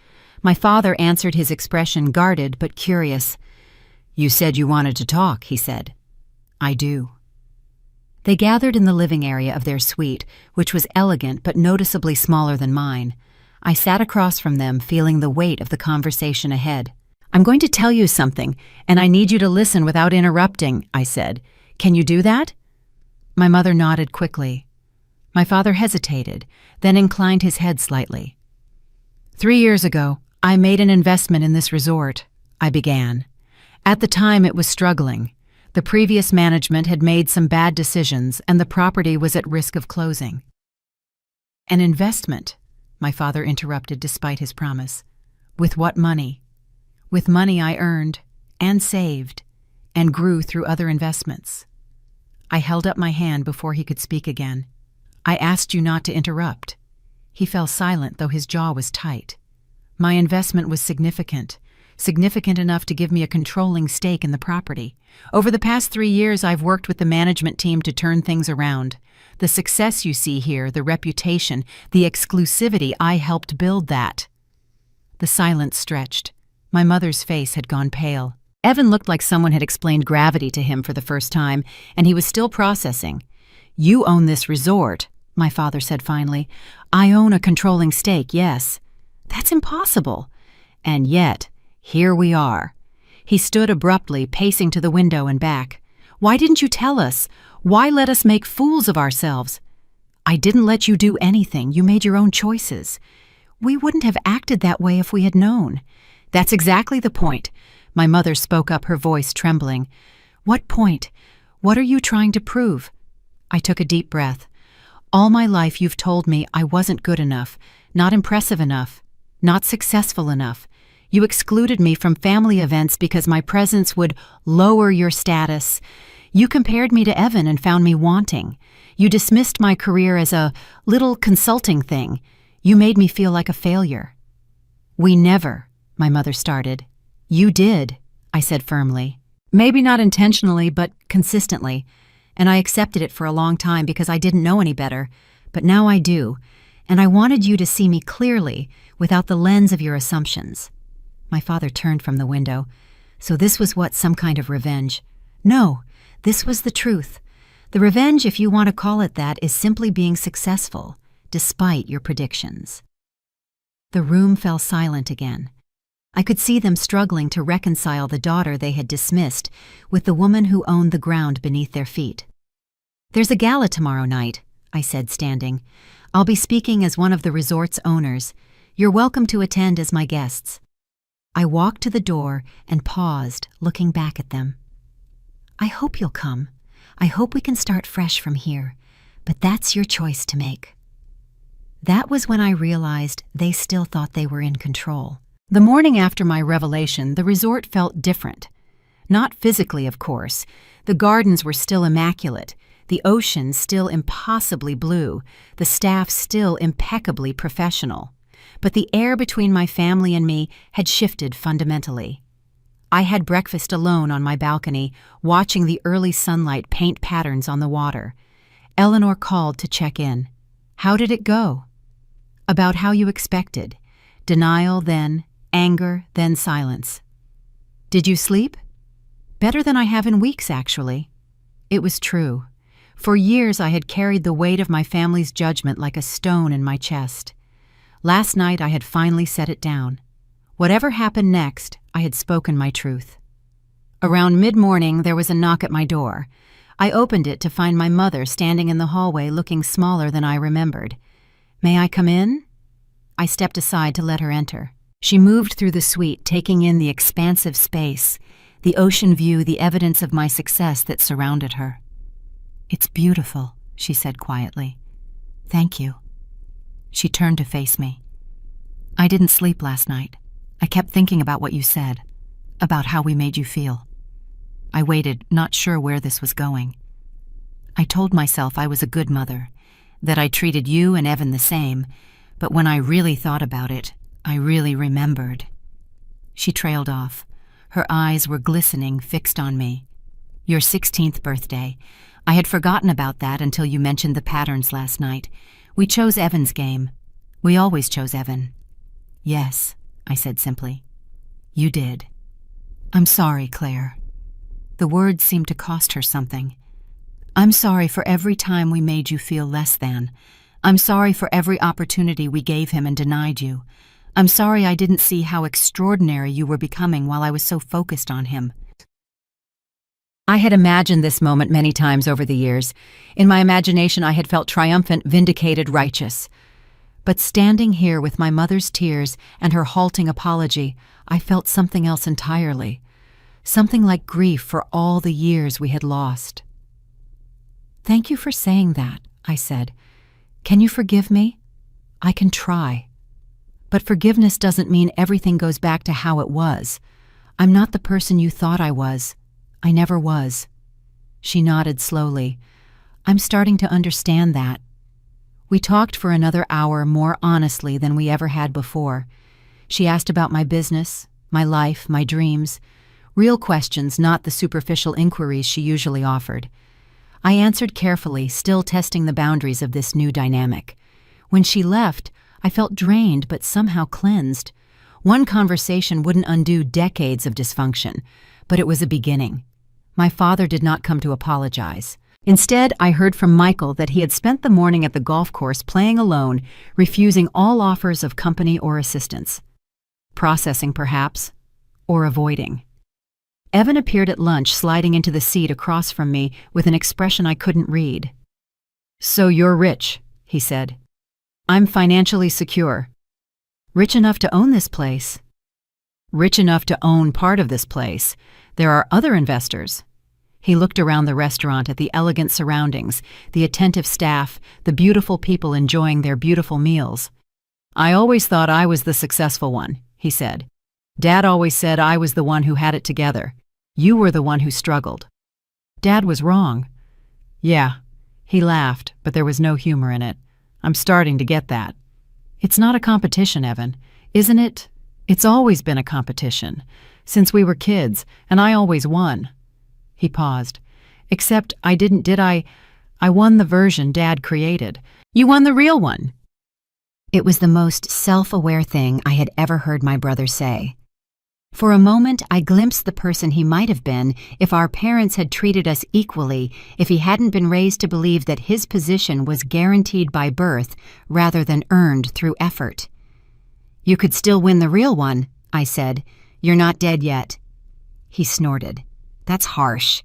My father answered, his expression guarded but curious. You said you wanted to talk, he said. I do. They gathered in the living area of their suite, which was elegant but noticeably smaller than mine. I sat across from them, feeling the weight of the conversation ahead. I'm going to tell you something, and I need you to listen without interrupting, I said. Can you do that? My mother nodded quickly. My father hesitated, then inclined his head slightly. 3 years ago, I made an investment in this resort, I began. At the time, it was struggling. The previous management had made some bad decisions, and the property was at risk of closing. An investment, my father interrupted despite his promise. With what money? With money I earned and saved and grew through other investments. I held up my hand before he could speak again. I asked you not to interrupt. He fell silent, though his jaw was tight. My investment was significant enough to give me a controlling stake in the property. Over the past 3 years, I've worked with the management team to turn things around. The success you see here, the reputation, the exclusivity, I helped build that. The silence stretched. My mother's face had gone pale. Evan looked like someone had explained gravity to him for the first time, and he was still processing. You own this resort, my father said finally. I own a controlling stake, yes. That's impossible. And yet, here we are. He stood abruptly, pacing to the window and back. Why didn't you tell us? Why let us make fools of ourselves? I didn't let you do anything. You made your own choices. We wouldn't have acted that way if we had known. That's exactly the point. My mother spoke up, her voice trembling. What point? What are you trying to prove? I took a deep breath. All my life you've told me I wasn't good enough, not impressive enough, not successful enough. You excluded me from family events because my presence would lower your status. You compared me to Evan and found me wanting. You dismissed my career as a little consulting thing. You made me feel like a failure. We never, my mother started. You did, I said firmly. Maybe not intentionally, but consistently. And I accepted it for a long time because I didn't know any better. But now I do. And I wanted you to see me clearly, without the lens of your assumptions. My father turned from the window. So this was what, some kind of revenge? No, this was the truth. The revenge, if you want to call it that, is simply being successful, despite your predictions. The room fell silent again. I could see them struggling to reconcile the daughter they had dismissed with the woman who owned the ground beneath their feet. There's a gala tomorrow night, I said, standing. I'll be speaking as one of the resort's owners. You're welcome to attend as my guests. I walked to the door and paused, looking back at them. I hope you'll come. I hope we can start fresh from here, but that's your choice to make. That was when I realized they still thought they were in control. The morning after my revelation, the resort felt different. Not physically, of course. The gardens were still immaculate, the ocean still impossibly blue, the staff still impeccably professional. But the air between my family and me had shifted fundamentally. I had breakfast alone on my balcony, watching the early sunlight paint patterns on the water. Eleanor called to check in. How did it go? About how you expected. Denial, then anger, then silence. Did you sleep? Better than I have in weeks, actually. It was true. For years I had carried the weight of my family's judgment like a stone in my chest. Last night I had finally set it down. Whatever happened next, I had spoken my truth. Around mid-morning there was a knock at my door. I opened it to find my mother standing in the hallway looking smaller than I remembered. "May I come in?" I stepped aside to let her enter. She moved through the suite, taking in the expansive space, the ocean view, the evidence of my success that surrounded her. "It's beautiful," she said quietly. "Thank you." She turned to face me. "I didn't sleep last night. I kept thinking about what you said, about how we made you feel." I waited, not sure where this was going. I told myself I was a good mother, that I treated you and Evan the same, but when I really thought about it, I really remembered. She trailed off. Her eyes were glistening, fixed on me. "Your 16th birthday. I had forgotten about that until you mentioned the patterns last night. We chose Evan's game. We always chose Evan." "Yes," I said simply. "You did." "I'm sorry, Claire." The words seemed to cost her something. "I'm sorry for every time we made you feel less than. I'm sorry for every opportunity we gave him and denied you. I'm sorry I didn't see how extraordinary you were becoming while I was so focused on him." I had imagined this moment many times over the years. In my imagination, I had felt triumphant, vindicated, righteous. But standing here with my mother's tears and her halting apology, I felt something else entirely. Something like grief for all the years we had lost. "Thank you for saying that," I said. "Can you forgive me? I can try. But forgiveness doesn't mean everything goes back to how it was. I'm not the person you thought I was. I never was." She nodded slowly. "I'm starting to understand that." We talked for another hour more honestly than we ever had before. She asked about my business, my life, my dreams. Real questions, not the superficial inquiries she usually offered. I answered carefully, still testing the boundaries of this new dynamic. When she left, I felt drained but somehow cleansed. One conversation wouldn't undo decades of dysfunction, but it was a beginning. My father did not come to apologize. Instead, I heard from Michael that he had spent the morning at the golf course playing alone, refusing all offers of company or assistance. Processing, perhaps, or avoiding. Evan appeared at lunch, sliding into the seat across from me with an expression I couldn't read. "So you're rich," he said. "I'm financially secure." "Rich enough to own this place." "Rich enough to own part of this place. There are other investors." He looked around the restaurant at the elegant surroundings, the attentive staff, the beautiful people enjoying their beautiful meals. "I always thought I was the successful one," he said. "Dad always said I was the one who had it together. You were the one who struggled." "Dad was wrong." "Yeah." He laughed, but there was no humor in it. "I'm starting to get that." "It's not a competition, Evan, isn't it? It's always been a competition, since we were kids, and I always won." He paused. "Except I didn't, did I? I won the version Dad created. You won the real one." It was the most self-aware thing I had ever heard my brother say. For a moment, I glimpsed the person he might have been if our parents had treated us equally, if he hadn't been raised to believe that his position was guaranteed by birth rather than earned through effort. "You could still win the real one," I said. "You're not dead yet." He snorted. "That's harsh."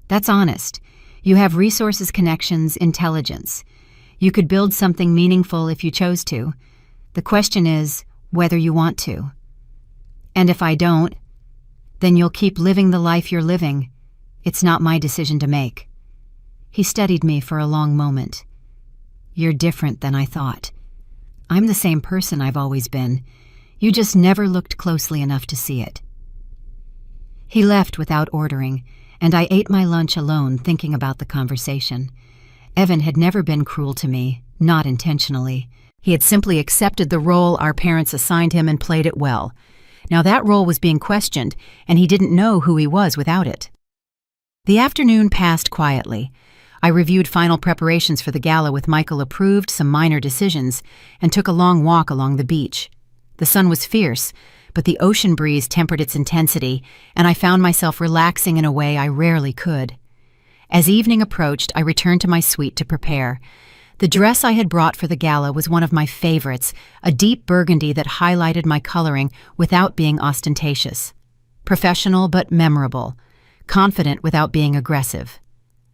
"That's honest. You have resources, connections, intelligence. You could build something meaningful if you chose to. The question is whether you want to. And if I don't, then you'll keep living the life you're living. It's not my decision to make." He studied me for a long moment. "You're different than I thought. I'm the same person I've always been. You just never looked closely enough to see it." He left without ordering, and I ate my lunch alone thinking about the conversation. Evan had never been cruel to me, not intentionally. He had simply accepted the role our parents assigned him and played it well. Now that role was being questioned, and he didn't know who he was without it. The afternoon passed quietly. I reviewed final preparations for the gala with Michael, approved some minor decisions, and took a long walk along the beach. The sun was fierce, but the ocean breeze tempered its intensity, and I found myself relaxing in a way I rarely could. As evening approached, I returned to my suite to prepare. The dress I had brought for the gala was one of my favorites, a deep burgundy that highlighted my coloring without being ostentatious. Professional but memorable, confident without being aggressive.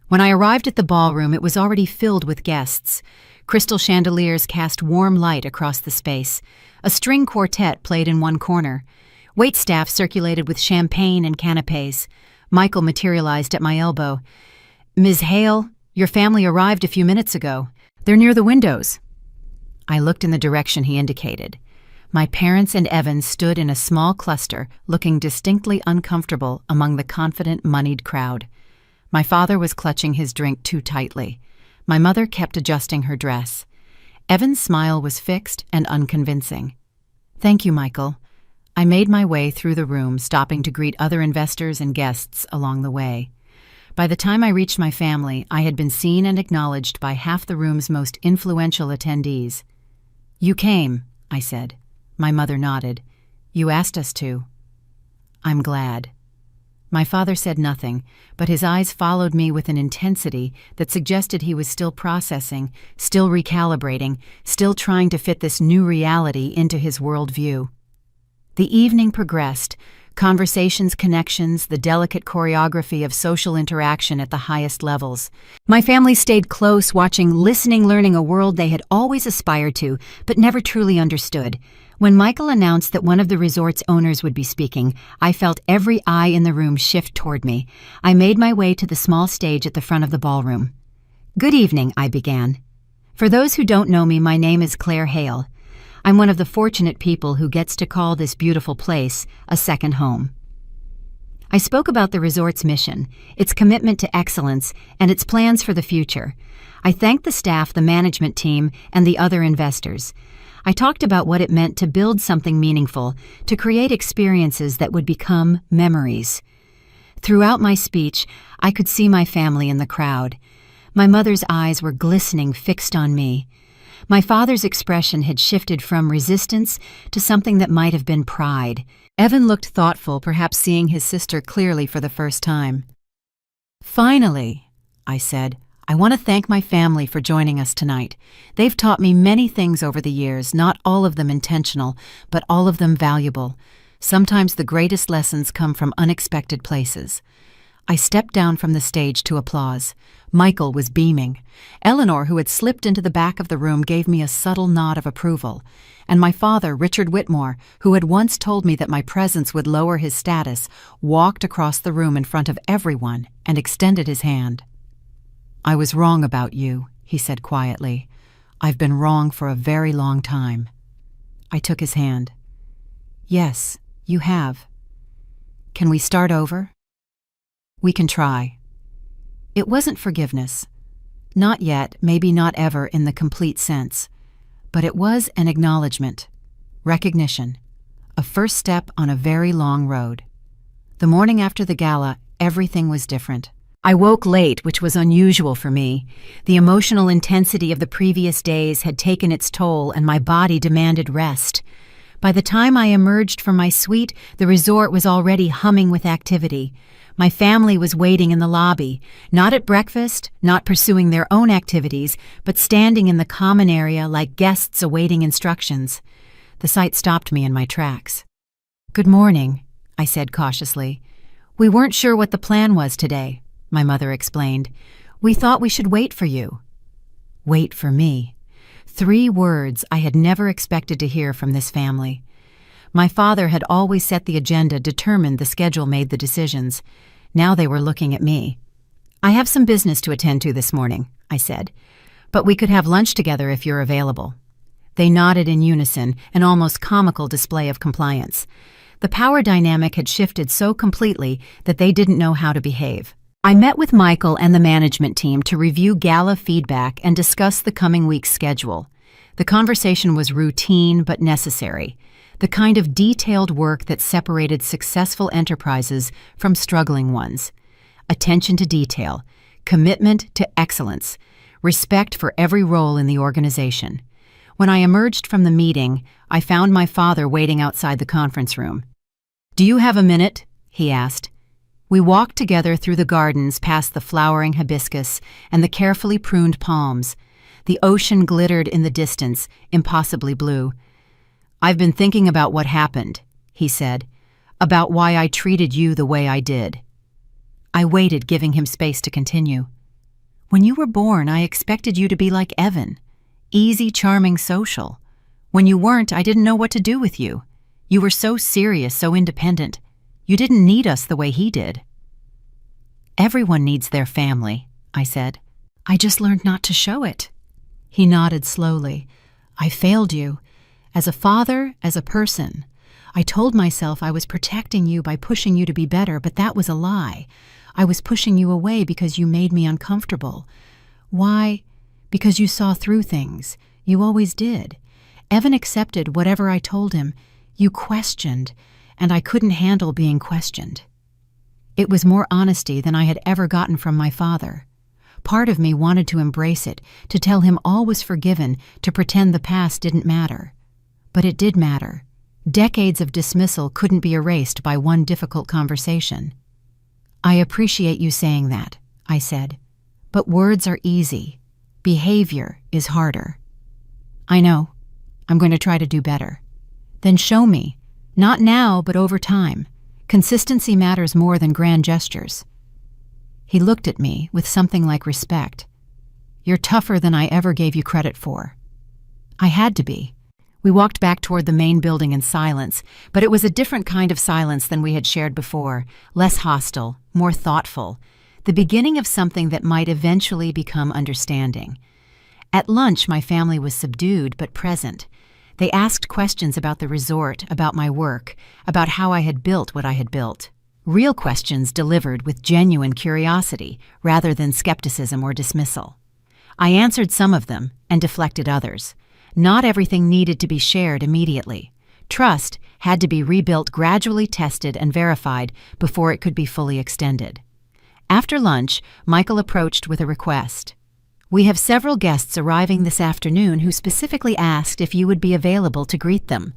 When I arrived at the ballroom, it was already filled with guests. Crystal chandeliers cast warm light across the space. A string quartet played in one corner. Waitstaff circulated with champagne and canapes. Michael materialized at my elbow. "Ms. Hale, your family arrived a few minutes ago. They're near the windows." I looked in the direction he indicated. My parents and Evan stood in a small cluster, looking distinctly uncomfortable among the confident, moneyed crowd. My father was clutching his drink too tightly. My mother kept adjusting her dress. Evan's smile was fixed and unconvincing. "Thank you, Michael." I made my way through the room, stopping to greet other investors and guests along the way. By the time I reached my family, I had been seen and acknowledged by half the room's most influential attendees. "You came," I said. My mother nodded. "You asked us to." "I'm glad." My father said nothing, but his eyes followed me with an intensity that suggested he was still processing, still recalibrating, still trying to fit this new reality into his worldview. The evening progressed, conversations, connections, the delicate choreography of social interaction at the highest levels. My family stayed close, watching, listening, learning a world they had always aspired to, but never truly understood. When Michael announced that one of the resort's owners would be speaking, I felt every eye in the room shift toward me. I made my way to the small stage at the front of the ballroom. "Good evening," I began. "For those who don't know me, my name is Claire Hale. I'm one of the fortunate people who gets to call this beautiful place a second home." I spoke about the resort's mission, its commitment to excellence, and its plans for the future. I thanked the staff, the management team, and the other investors. I talked about what it meant to build something meaningful, to create experiences that would become memories. Throughout my speech, I could see my family in the crowd. My mother's eyes were glistening, fixed on me. My father's expression had shifted from resistance to something that might have been pride. Evan looked thoughtful, perhaps seeing his sister clearly for the first time. "Finally," I said, "I want to thank my family for joining us tonight. They've taught me many things over the years, not all of them intentional, but all of them valuable. Sometimes the greatest lessons come from unexpected places." I stepped down from the stage to applause. Michael was beaming. Eleanor, who had slipped into the back of the room, gave me a subtle nod of approval. And my father, Richard Whitmore, who had once told me that my presence would lower his status, walked across the room in front of everyone and extended his hand. "I was wrong about you," he said quietly. "I've been wrong for a very long time." I took his hand. "Yes, you have. Can we start over?" "We can try." It wasn't forgiveness. Not yet, maybe not ever in the complete sense. But it was an acknowledgement, recognition, a first step on a very long road. The morning after the gala, everything was different. I woke late, which was unusual for me. The emotional intensity of the previous days had taken its toll, and my body demanded rest. By the time I emerged from my suite, the resort was already humming with activity. My family was waiting in the lobby, not at breakfast, not pursuing their own activities, but standing in the common area like guests awaiting instructions. The sight stopped me in my tracks. "Good morning," I said cautiously. "We weren't sure what the plan was today," my mother explained. "We thought we should wait for you." Wait for me. 3 words I had never expected to hear from this family. My father had always set the agenda, determined the schedule, made the decisions. Now they were looking at me. "I have some business to attend to this morning," I said, "but we could have lunch together if you're available." They nodded in unison, an almost comical display of compliance. The power dynamic had shifted so completely that they didn't know how to behave. I met with Michael and the management team to review gala feedback and discuss the coming week's schedule. The conversation was routine but necessary. the kind of detailed work that separated successful enterprises from struggling ones. Attention to detail, commitment to excellence, respect for every role in the organization. When I emerged from the meeting, I found my father waiting outside the conference room. "Do you have a minute?" he asked. We walked together through the gardens past the flowering hibiscus and the carefully pruned palms. The ocean glittered in the distance, impossibly blue. "I've been thinking about what happened," he said, "about why I treated you the way I did." I waited, giving him space to continue. "When you were born, I expected you to be like Evan, easy, charming, social. When you weren't, I didn't know what to do with you. You were so serious, so independent. You didn't need us the way he did." "Everyone needs their family," I said. "I just learned not to show it." He nodded slowly. "I failed you. As a father, as a person. I told myself I was protecting you by pushing you to be better, but that was a lie. I was pushing you away because you made me uncomfortable. Why? Because you saw through things. You always did. Evan accepted whatever I told him. You questioned, and I couldn't handle being questioned." It was more honesty than I had ever gotten from my father. Part of me wanted to embrace it, to tell him all was forgiven, to pretend the past didn't matter. But it did matter. Decades of dismissal couldn't be erased by one difficult conversation. "I appreciate you saying that," I said. "But words are easy. Behavior is harder." "I know. I'm going to try to do better." "Then show me. Not now, but over time. Consistency matters more than grand gestures." He looked at me with something like respect. "You're tougher than I ever gave you credit for." I had to be. We walked back toward the main building in silence, but it was a different kind of silence than we had shared before, less hostile, more thoughtful, the beginning of something that might eventually become understanding. At lunch, my family was subdued but present. They asked questions about the resort, about my work, about how I had built what I had built. Real questions delivered with genuine curiosity rather than skepticism or dismissal. I answered some of them and deflected others. Not everything needed to be shared immediately. Trust had to be rebuilt, gradually tested and verified before it could be fully extended. After lunch, Michael approached with a request. "We have several guests arriving this afternoon who specifically asked if you would be available to greet them.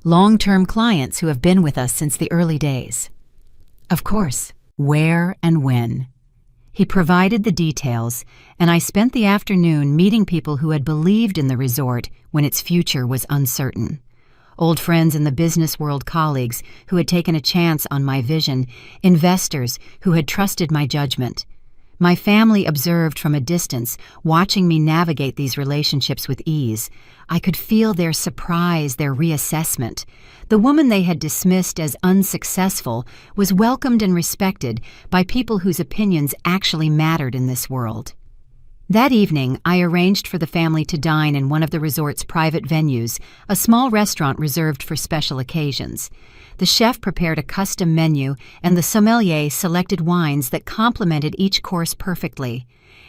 Long-term clients who have been with us since the early days." Of course. Where and when? He provided the details, and I spent the afternoon meeting people who had believed in the resort when its future was uncertain. Old friends in the business world, colleagues who had taken a chance on my vision, investors who had trusted my judgment. My family observed from a distance, watching me navigate these relationships with ease. I could feel their surprise, their reassessment. The woman they had dismissed as unsuccessful was welcomed and respected by people whose opinions actually mattered in this world. That evening, I arranged for the family to dine in one of the resort's private venues, a small restaurant reserved for special occasions. The chef prepared a custom menu, and the sommelier selected wines that complemented each course perfectly.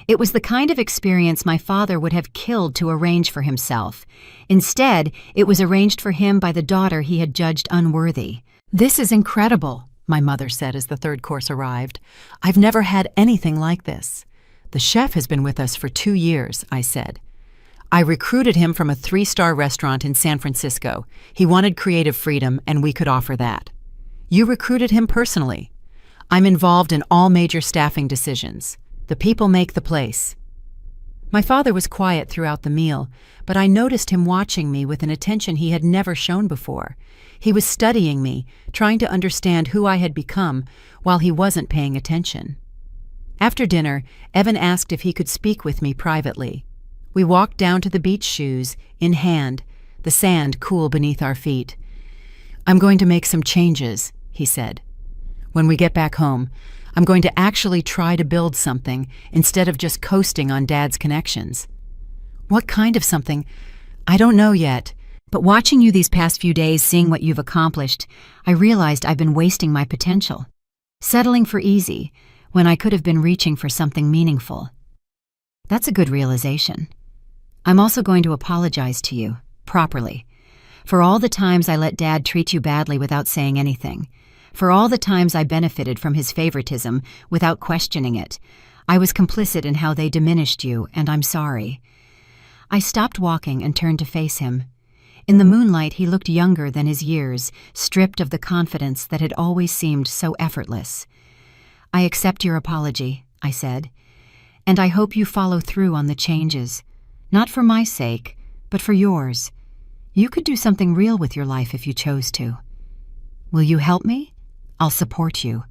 It was the kind of experience my father would have killed to arrange for himself. Instead, it was arranged for him by the daughter he had judged unworthy. "This is incredible," my mother said as the third course arrived. "I've never had anything like this." "The chef has been with us for 2 years," I said. "I recruited him from a 3-star restaurant in San Francisco. He wanted creative freedom, and we could offer that." "You recruited him personally?" "I'm involved in all major staffing decisions. The people make the place." My father was quiet throughout the meal, but I noticed him watching me with an attention he had never shown before. He was studying me, trying to understand who I had become, while he wasn't paying attention. After dinner, Evan asked if he could speak with me privately. We walked down to the beach, shoes in hand, the sand cool beneath our feet. "I'm going to make some changes," he said. "When we get back home, I'm going to actually try to build something instead of just coasting on Dad's connections." "What kind of something?" "I don't know yet, but watching you these past few days, seeing what you've accomplished, I realized I've been wasting my potential. Settling for easy, when I could have been reaching for something meaningful." "That's a good realization. I'm also going to apologize to you, properly. For all the times I let Dad treat you badly without saying anything. For all the times I benefited from his favoritism without questioning it. I was complicit in how they diminished you, and I'm sorry." I stopped walking and turned to face him. In the moonlight, he looked younger than his years, stripped of the confidence that had always seemed so effortless. "I accept your apology," I said, "and I hope you follow through on the changes. Not for my sake, but for yours. You could do something real with your life if you chose to. Will you help me? I'll support you,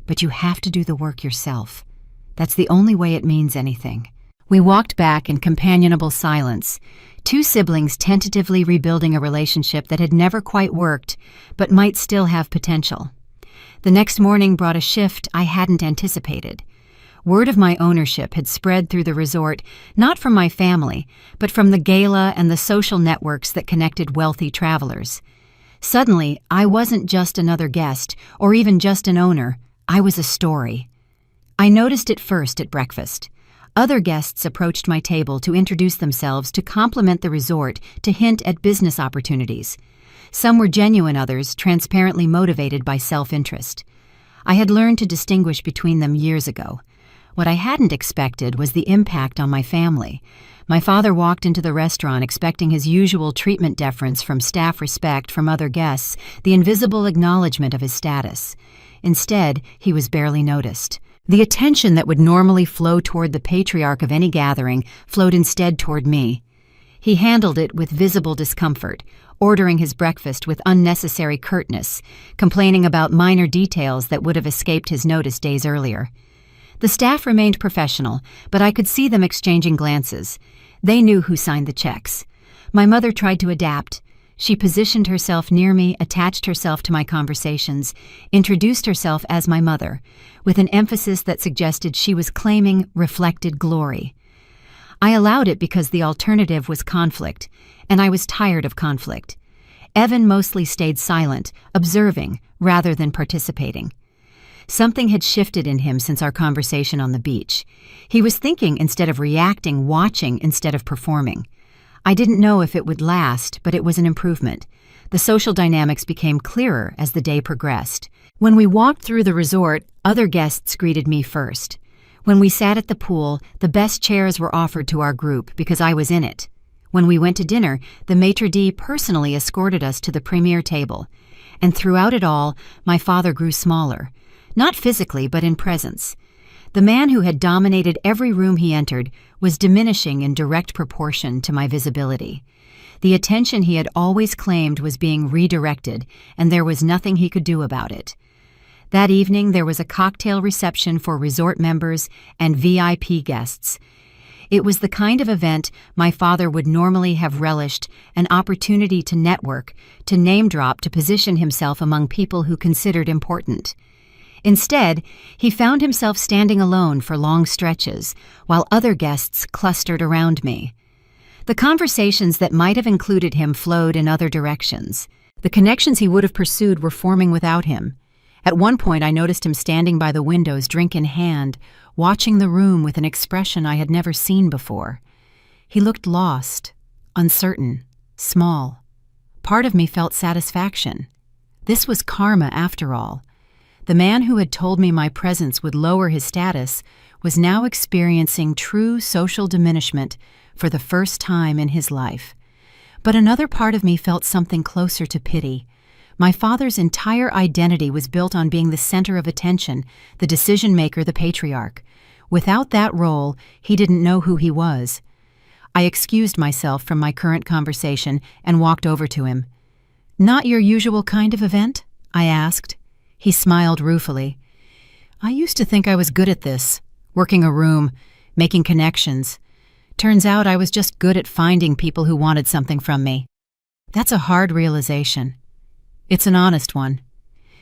but you have to do the work yourself. That's the only way it means anything." We walked back in companionable silence, two siblings tentatively rebuilding a relationship that had never quite worked, but might still have potential. The next morning brought a shift I hadn't anticipated. Word of my ownership had spread through the resort, not from my family, but from the gala and the social networks that connected wealthy travelers. Suddenly, I wasn't just another guest, or even just an owner. I was a story. I noticed it first at breakfast. Other guests approached my table to introduce themselves, to compliment the resort, to hint at business opportunities. Some were genuine, others transparently motivated by self-interest. I had learned to distinguish between them years ago. What I hadn't expected was the impact on my family. My father walked into the restaurant expecting his usual treatment deference from staff, respect from other guests, the invisible acknowledgement of his status. Instead, he was barely noticed. The attention that would normally flow toward the patriarch of any gathering flowed instead toward me. He handled it with visible discomfort, ordering his breakfast with unnecessary curtness, complaining about minor details that would have escaped his notice days earlier. The staff remained professional, but I could see them exchanging glances. They knew who signed the checks. My mother tried to adapt. She positioned herself near me, attached herself to my conversations, introduced herself as my mother, with an emphasis that suggested she was claiming reflected glory. I allowed it because the alternative was conflict, and I was tired of conflict. Evan mostly stayed silent, observing, rather than participating. Something had shifted in him since our conversation on the beach. He was thinking instead of reacting, watching instead of performing. I didn't know if it would last, but it was an improvement. The social dynamics became clearer as the day progressed. When we walked through the resort, other guests greeted me first. When we sat at the pool, the best chairs were offered to our group because I was in it. When we went to dinner, the maitre d' personally escorted us to the premier table. And throughout it all, my father grew smaller. Not physically, but in presence. The man who had dominated every room he entered was diminishing in direct proportion to my visibility. The attention he had always claimed was being redirected, and there was nothing he could do about it. That evening, there was a cocktail reception for resort members and VIP guests. It was the kind of event my father would normally have relished, an opportunity to network, to name drop, to position himself among people who considered important. Instead, he found himself standing alone for long stretches, while other guests clustered around me. The conversations that might have included him flowed in other directions. The connections he would have pursued were forming without him. At one point, I noticed him standing by the windows, drink in hand, watching the room with an expression I had never seen before. He looked lost, uncertain, small. Part of me felt satisfaction. This was karma after all. The man who had told me my presence would lower his status was now experiencing true social diminishment for the first time in his life. But another part of me felt something closer to pity. My father's entire identity was built on being the center of attention, the decision-maker, the patriarch. Without that role, he didn't know who he was. I excused myself from my current conversation and walked over to him. "Not your usual kind of event?" I asked. He smiled ruefully. "I used to think I was good at this, working a room, making connections. Turns out I was just good at finding people who wanted something from me. That's a hard realization. It's an honest one."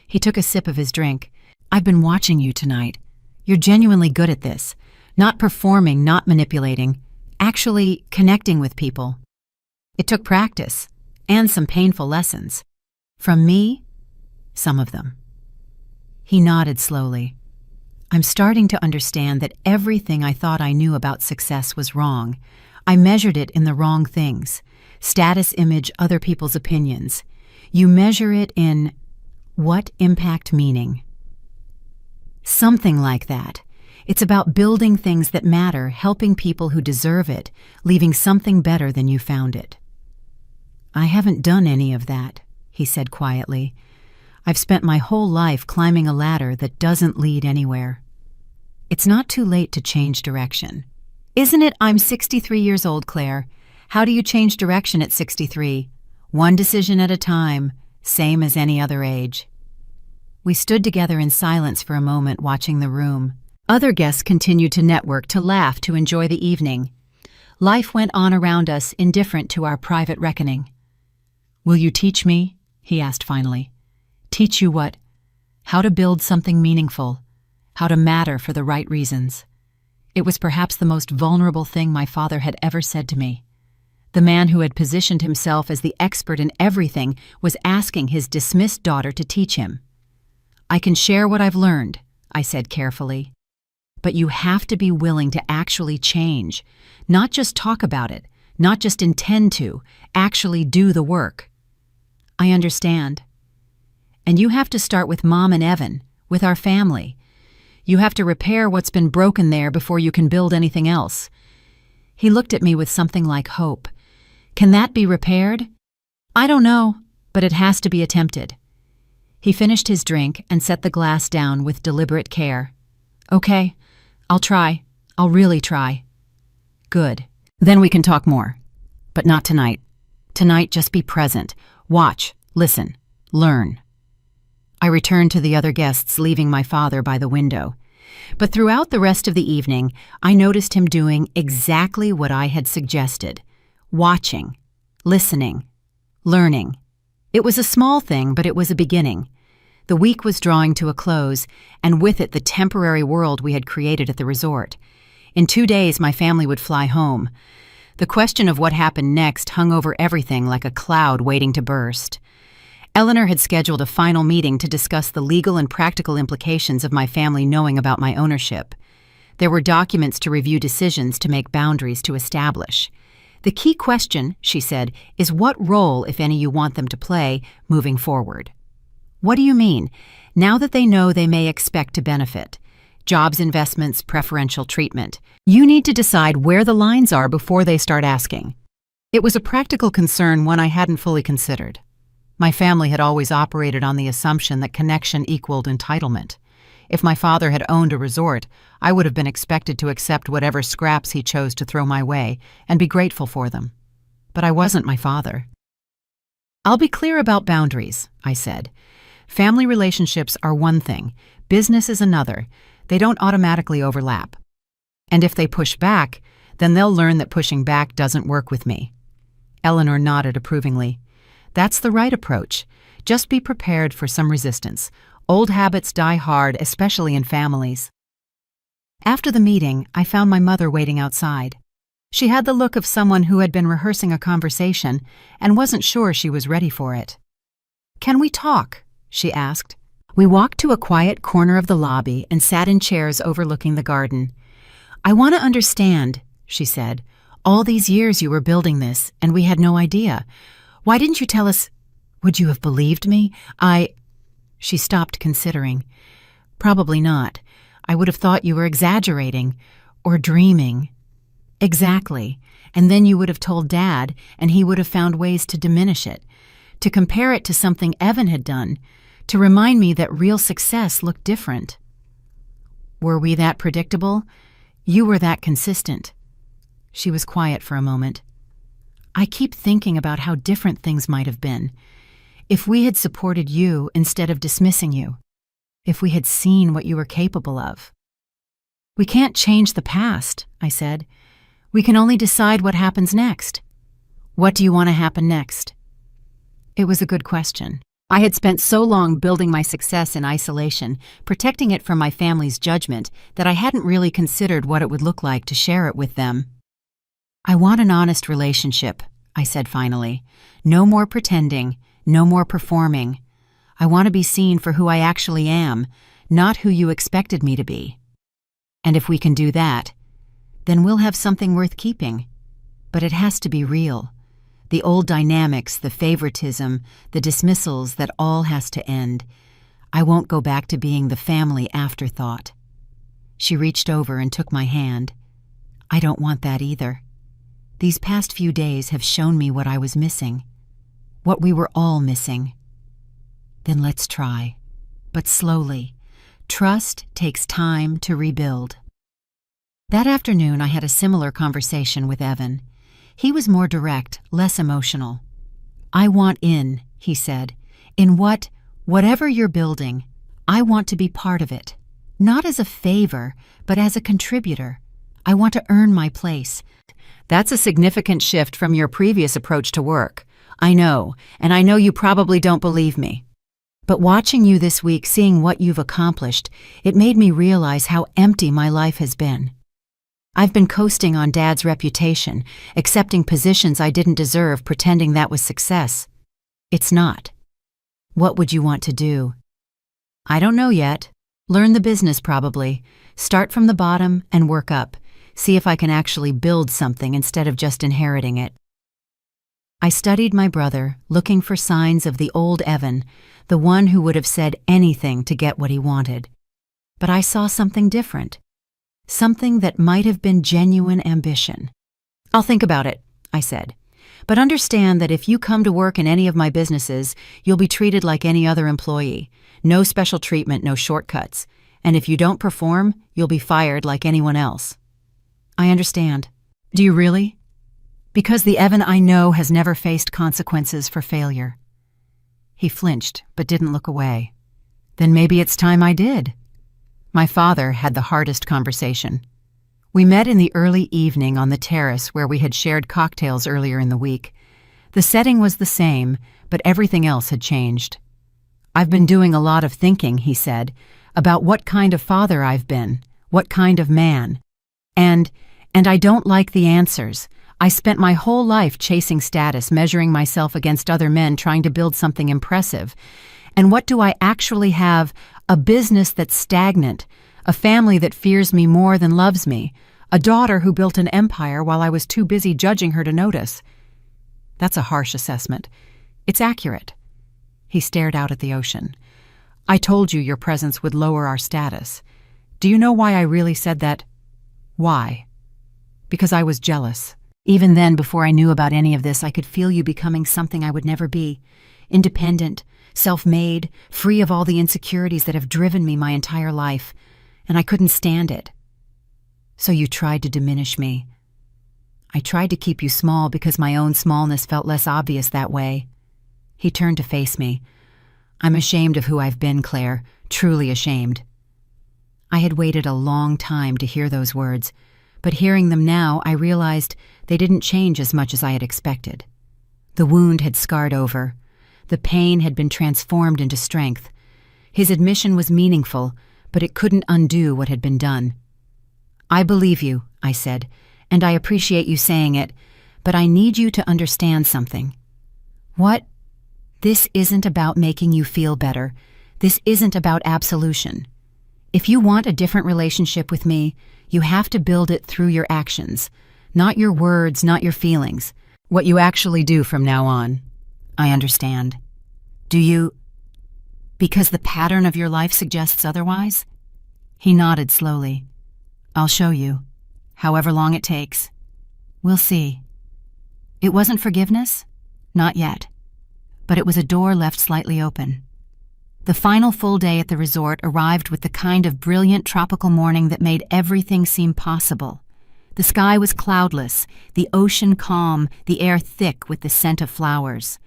He took a sip of his drink. "I've been watching you tonight. You're genuinely good at this. Not performing, not manipulating, actually connecting with people. It took practice, and some painful lessons. From me, some of them." He nodded slowly. "I'm starting to understand that everything I thought I knew about success was wrong. I measured it in the wrong things. status image, other people's opinions. You measure it in what impact meaning. Something like that. It's about building things that matter, helping people who deserve it, leaving something better than you found it. I haven't done any of that, he said quietly. I've spent my whole life climbing a ladder that doesn't lead anywhere. It's not too late to change direction. Isn't it? I'm 63 years old, Claire. How do you change direction at 63? One decision at a time, same as any other age. We stood together in silence for a moment, watching the room. Other guests continued to network, to laugh, to enjoy the evening. Life went on around us, indifferent to our private reckoning. Will you teach me? He asked finally. Teach you what? How to build something meaningful. How to matter for the right reasons. It was perhaps the most vulnerable thing my father had ever said to me. The man who had positioned himself as the expert in everything was asking his dismissed daughter to teach him. I can share what I've learned, I said carefully. But you have to be willing to actually change, not just talk about it, not just intend to, actually do the work. I understand. And you have to start with Mom and Evan, with our family. You have to repair what's been broken there before you can build anything else. He looked at me with something like hope. Can that be repaired? I don't know, but it has to be attempted. He finished his drink and set the glass down with deliberate care. Okay, I'll try. I'll really try. Good. Then we can talk more. But not tonight. Tonight, just be present. Watch, listen, learn. I returned to the other guests, leaving my father by the window. But throughout the rest of the evening, I noticed him doing exactly what I had suggested. Watching, listening, learning. It was a small thing, but it was a beginning. The week was drawing to a close, and with it the temporary world we had created at the resort. In 2 days, my family would fly home. The question of what happened next hung over everything like a cloud waiting to burst. Eleanor had scheduled a final meeting to discuss the legal and practical implications of my family knowing about my ownership. There were documents to review, decisions to make, boundaries to establish. The key question, she said, is what role, if any, you want them to play moving forward. What do you mean? Now that they know they may expect to benefit. Jobs, investments, preferential treatment. You need to decide where the lines are before they start asking. It was a practical concern, one I hadn't fully considered. My family had always operated on the assumption that connection equaled entitlement. If my father had owned a resort, I would have been expected to accept whatever scraps he chose to throw my way and be grateful for them. But I wasn't my father. I'll be clear about boundaries, I said. Family relationships are one thing, business is another. They don't automatically overlap. And if they push back, then they'll learn that pushing back doesn't work with me. Eleanor nodded approvingly. That's the right approach. Just be prepared for some resistance. Old habits die hard, especially in families. After the meeting, I found my mother waiting outside. She had the look of someone who had been rehearsing a conversation and wasn't sure she was ready for it. "Can we talk?" she asked. We walked to a quiet corner of the lobby and sat in chairs overlooking the garden. "I want to understand," she said. "All these years you were building this, and we had no idea. Why didn't you tell us? Would you have believed me? She stopped, considering. "Probably not. I would have thought you were exaggerating or dreaming." "Exactly. And then you would have told Dad, and he would have found ways to diminish it, to compare it to something Evan had done, to remind me that real success looked different." "Were we that predictable? You were that consistent." She was quiet for a moment. "I keep thinking about how different things might have been. If we had supported you instead of dismissing you. If we had seen what you were capable of." "We can't change the past," I said. "We can only decide what happens next." "What do you want to happen next?" It was a good question. I had spent so long building my success in isolation, protecting it from my family's judgment, that I hadn't really considered what it would look like to share it with them. "I want an honest relationship," I said finally. "No more pretending, no more performing. I want to be seen for who I actually am, not who you expected me to be. And if we can do that, then we'll have something worth keeping. But it has to be real. The old dynamics, the favoritism, the dismissals, that all has to end. I won't go back to being the family afterthought. She reached over and took my hand. I don't want that either. These past few days have shown me what I was missing, what we were all missing. Then let's try, but slowly. Trust takes time to rebuild. That afternoon, I had a similar conversation with Evan. He was more direct, less emotional. I want in, he said. In whatever you're building, I want to be part of it. Not as a favor, but as a contributor. I want to earn my place. That's a significant shift from your previous approach to work. I know, and I know you probably don't believe me. But watching you this week, seeing what you've accomplished, it made me realize how empty my life has been. I've been coasting on Dad's reputation, accepting positions I didn't deserve, pretending that was success. It's not. What would you want to do? I don't know yet. Learn the business probably. Start from the bottom and work up. See if I can actually build something instead of just inheriting it. I studied my brother, looking for signs of the old Evan, the one who would have said anything to get what he wanted. But I saw something different. Something that might have been genuine ambition. I'll think about it, I said. But understand that if you come to work in any of my businesses, you'll be treated like any other employee. No special treatment, no shortcuts. And if you don't perform, you'll be fired like anyone else. I understand. Do you really? Because the Evan I know has never faced consequences for failure. He flinched, but didn't look away. Then maybe it's time I did. My father had the hardest conversation. We met in the early evening on the terrace where we had shared cocktails earlier in the week. The setting was the same, but everything else had changed. I've been doing a lot of thinking, he said, about what kind of father I've been, what kind of man. And I don't like the answers. I spent my whole life chasing status, measuring myself against other men, trying to build something impressive. And what do I actually have? A business that's stagnant, a family that fears me more than loves me, a daughter who built an empire while I was too busy judging her to notice. That's a harsh assessment. It's accurate. He stared out at the ocean. I told you your presence would lower our status. Do you know why I really said that? Why? Because I was jealous. Even then, before I knew about any of this, I could feel you becoming something I would never be. Independent, self-made, free of all the insecurities that have driven me my entire life, and I couldn't stand it. So you tried to diminish me. I tried to keep you small because my own smallness felt less obvious that way. He turned to face me. I'm ashamed of who I've been, Claire, truly ashamed. I had waited a long time to hear those words, but hearing them now, I realized they didn't change as much as I had expected. The wound had scarred over. The pain had been transformed into strength. His admission was meaningful, but it couldn't undo what had been done. I believe you, I said, and I appreciate you saying it, but I need you to understand something. What? This isn't about making you feel better. This isn't about absolution. If you want a different relationship with me, you have to build it through your actions, not your words, not your feelings. What you actually do from now on. I understand. Do you? Because the pattern of your life suggests otherwise? He nodded slowly. I'll show you, however long it takes. We'll see. It wasn't forgiveness? Not yet. But it was a door left slightly open. The final full day at the resort arrived with the kind of brilliant tropical morning that made everything seem possible. The sky was cloudless, the ocean calm, the air thick with the scent of flowers.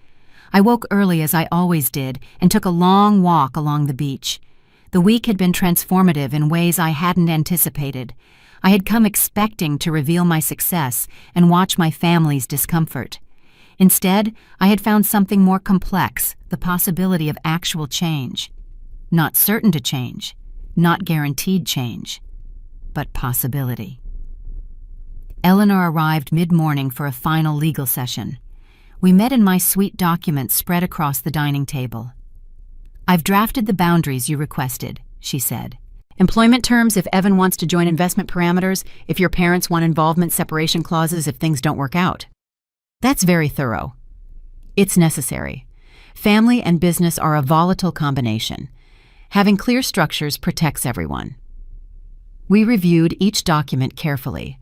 I woke early as I always did and took a long walk along the beach. The week had been transformative in ways I hadn't anticipated. I had come expecting to reveal my success and watch my family's discomfort. Instead, I had found something more complex, the possibility of actual change. Not certain to change, not guaranteed change, but possibility. Eleanor arrived mid-morning for a final legal session. We met in my suite documents spread across the dining table. I've drafted the boundaries you requested, she said. Employment terms if Evan wants to join investment parameters, if your parents want involvement separation clauses if things don't work out. That's very thorough. It's necessary. Family and business are a volatile combination. Having clear structures protects everyone. We reviewed each document carefully.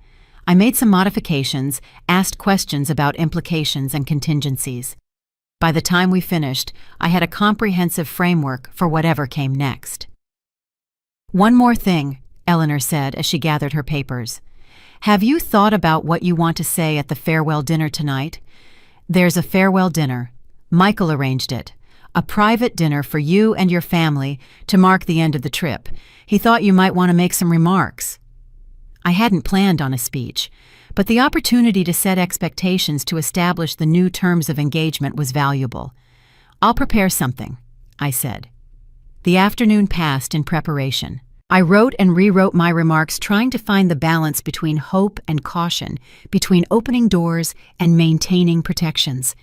I made some modifications, asked questions about implications and contingencies. By the time we finished, I had a comprehensive framework for whatever came next. "One more thing," Eleanor said as she gathered her papers. "Have you thought about what you want to say at the farewell dinner tonight? There's a farewell dinner. Michael arranged it. A private dinner for you and your family to mark the end of the trip. He thought you might want to make some remarks." I hadn't planned on a speech, but the opportunity to set expectations to establish the new terms of engagement was valuable. "I'll prepare something," I said. The afternoon passed in preparation. I wrote and rewrote my remarks, trying to find the balance between hope and caution, between opening doors and maintaining protections.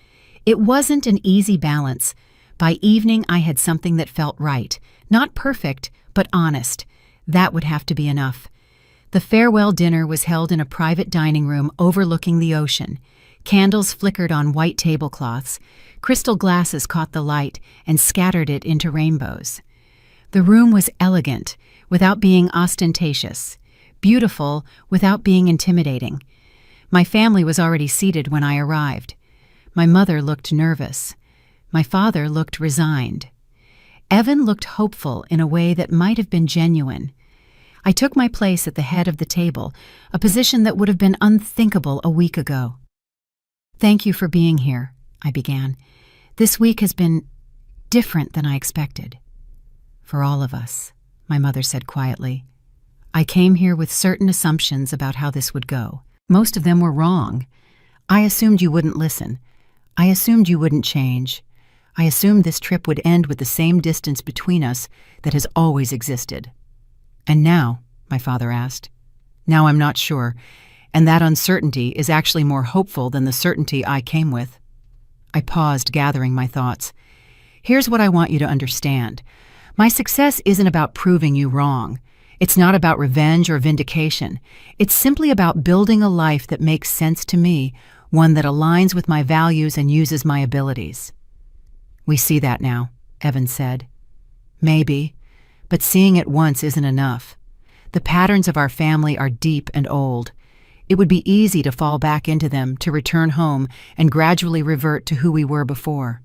It wasn't an easy balance. By evening, I had something that felt right. Not perfect, but honest. That would have to be enough. The farewell dinner was held in a private dining room overlooking the ocean. Candles flickered on white tablecloths. Crystal glasses caught the light and scattered it into rainbows. The room was elegant, without being ostentatious. Beautiful, without being intimidating. My family was already seated when I arrived. My mother looked nervous. My father looked resigned. Evan looked hopeful in a way that might have been genuine. I took my place at the head of the table, a position that would have been unthinkable a week ago. "Thank you for being here," I began. "This week has been different than I expected." "For all of us," my mother said quietly. "I came here with certain assumptions about how this would go. Most of them were wrong. I assumed you wouldn't listen. I assumed you wouldn't change. I assumed this trip would end with the same distance between us that has always existed." "And now?" my father asked. "Now I'm not sure, and that uncertainty is actually more hopeful than the certainty I came with." I paused, gathering my thoughts. "Here's what I want you to understand. My success isn't about proving you wrong. It's not about revenge or vindication. It's simply about building a life that makes sense to me, one that aligns with my values and uses my abilities." "We see that now," Evan said. "Maybe, but seeing it once isn't enough. The patterns of our family are deep and old. It would be easy to fall back into them, to return home and gradually revert to who we were before."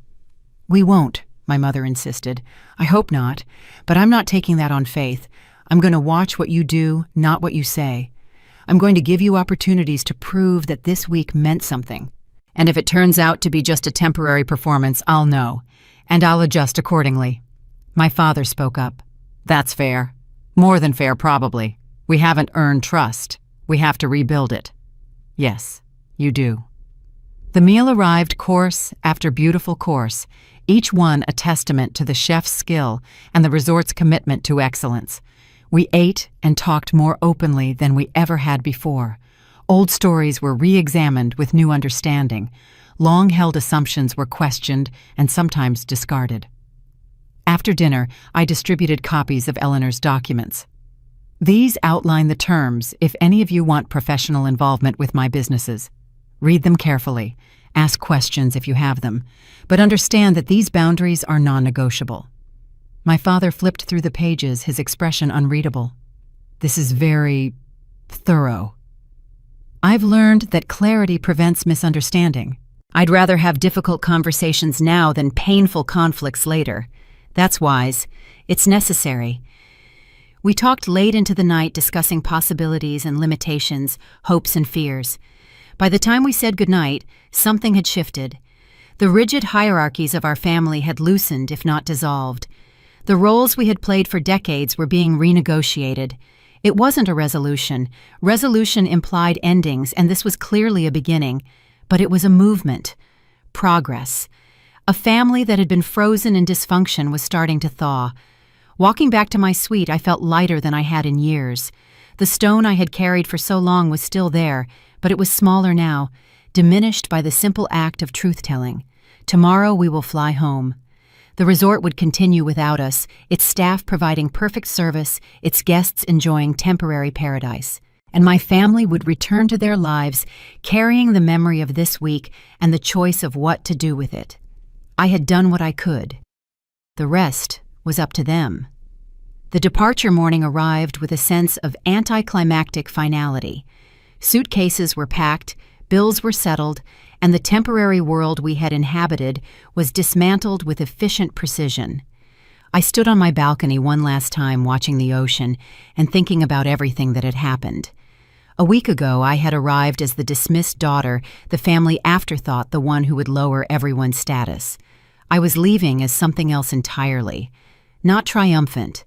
"We won't," my mother insisted. "I hope not, but I'm not taking that on faith. I'm going to watch what you do, not what you say. I'm going to give you opportunities to prove that this week meant something. And if it turns out to be just a temporary performance, I'll know, and I'll adjust accordingly." My father spoke up. "That's fair. More than fair, probably. We haven't earned trust. We have to rebuild it." "Yes, you do." The meal arrived, course after beautiful course, each one a testament to the chef's skill and the resort's commitment to excellence. We ate and talked more openly than we ever had before. Old stories were re-examined with new understanding. Long-held assumptions were questioned and sometimes discarded. After dinner, I distributed copies of Eleanor's documents. "These outline the terms if any of you want professional involvement with my businesses. Read them carefully. Ask questions if you have them. But understand that these boundaries are non-negotiable." My father flipped through the pages, his expression unreadable. "This is very thorough." "I've learned that clarity prevents misunderstanding. I'd rather have difficult conversations now than painful conflicts later. That's wise. It's necessary." We talked late into the night, discussing possibilities and limitations, hopes and fears. By the time we said goodnight, something had shifted. The rigid hierarchies of our family had loosened, if not dissolved. The roles we had played for decades were being renegotiated. It wasn't a resolution. Resolution implied endings, and this was clearly a beginning. But it was a movement. Progress. A family that had been frozen in dysfunction was starting to thaw. Walking back to my suite, I felt lighter than I had in years. The stone I had carried for so long was still there, but it was smaller now, diminished by the simple act of truth-telling. Tomorrow we will fly home. The resort would continue without us, its staff providing perfect service, its guests enjoying temporary paradise. and my family would return to their lives, carrying the memory of this week and the choice of what to do with it. I had done what I could. The rest was up to them. The departure morning arrived with a sense of anticlimactic finality. Suitcases were packed, bills were settled, and the temporary world we had inhabited was dismantled with efficient precision. I stood on my balcony one last time watching the ocean and thinking about everything that had happened. A week ago, I had arrived as the dismissed daughter, the family afterthought, the one who would lower everyone's status. I was leaving as something else entirely. Not triumphant.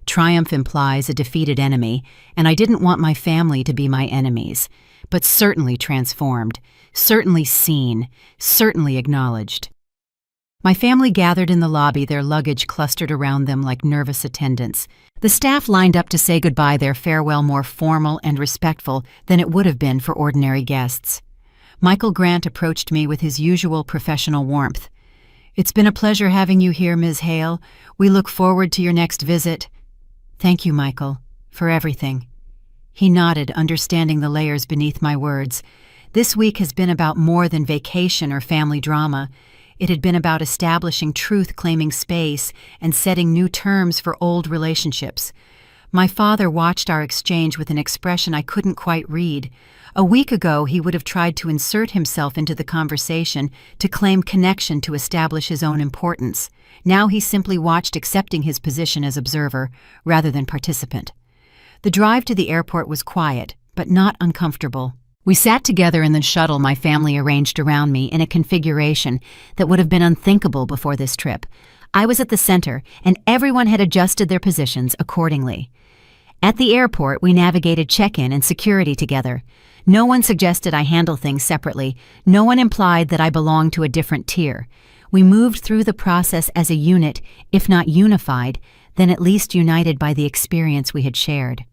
Triumph implies a defeated enemy, and I didn't want my family to be my enemies, but certainly transformed, certainly seen, certainly acknowledged. My family gathered in the lobby, their luggage clustered around them like nervous attendants. The staff lined up to say goodbye, their farewell more formal and respectful than it would have been for ordinary guests. Michael Grant approached me with his usual professional warmth. "It's been a pleasure having you here, Ms. Hale. We look forward to your next visit." "Thank you, Michael, for everything." He nodded, understanding the layers beneath my words. This week has been about more than vacation or family drama. It had been about establishing truth, claiming space, and setting new terms for old relationships. My father watched our exchange with an expression I couldn't quite read. A week ago, he would have tried to insert himself into the conversation, to claim connection, to establish his own importance. Now he simply watched, accepting his position as observer rather than participant. The drive to the airport was quiet, but not uncomfortable. We sat together in the shuttle my family arranged around me in a configuration that would have been unthinkable before this trip. I was at the center, and everyone had adjusted their positions accordingly. At the airport, we navigated check-in and security together. No one suggested I handle things separately. No one implied that I belonged to a different tier. We moved through the process as a unit, if not unified, then at least united by the experience we had shared.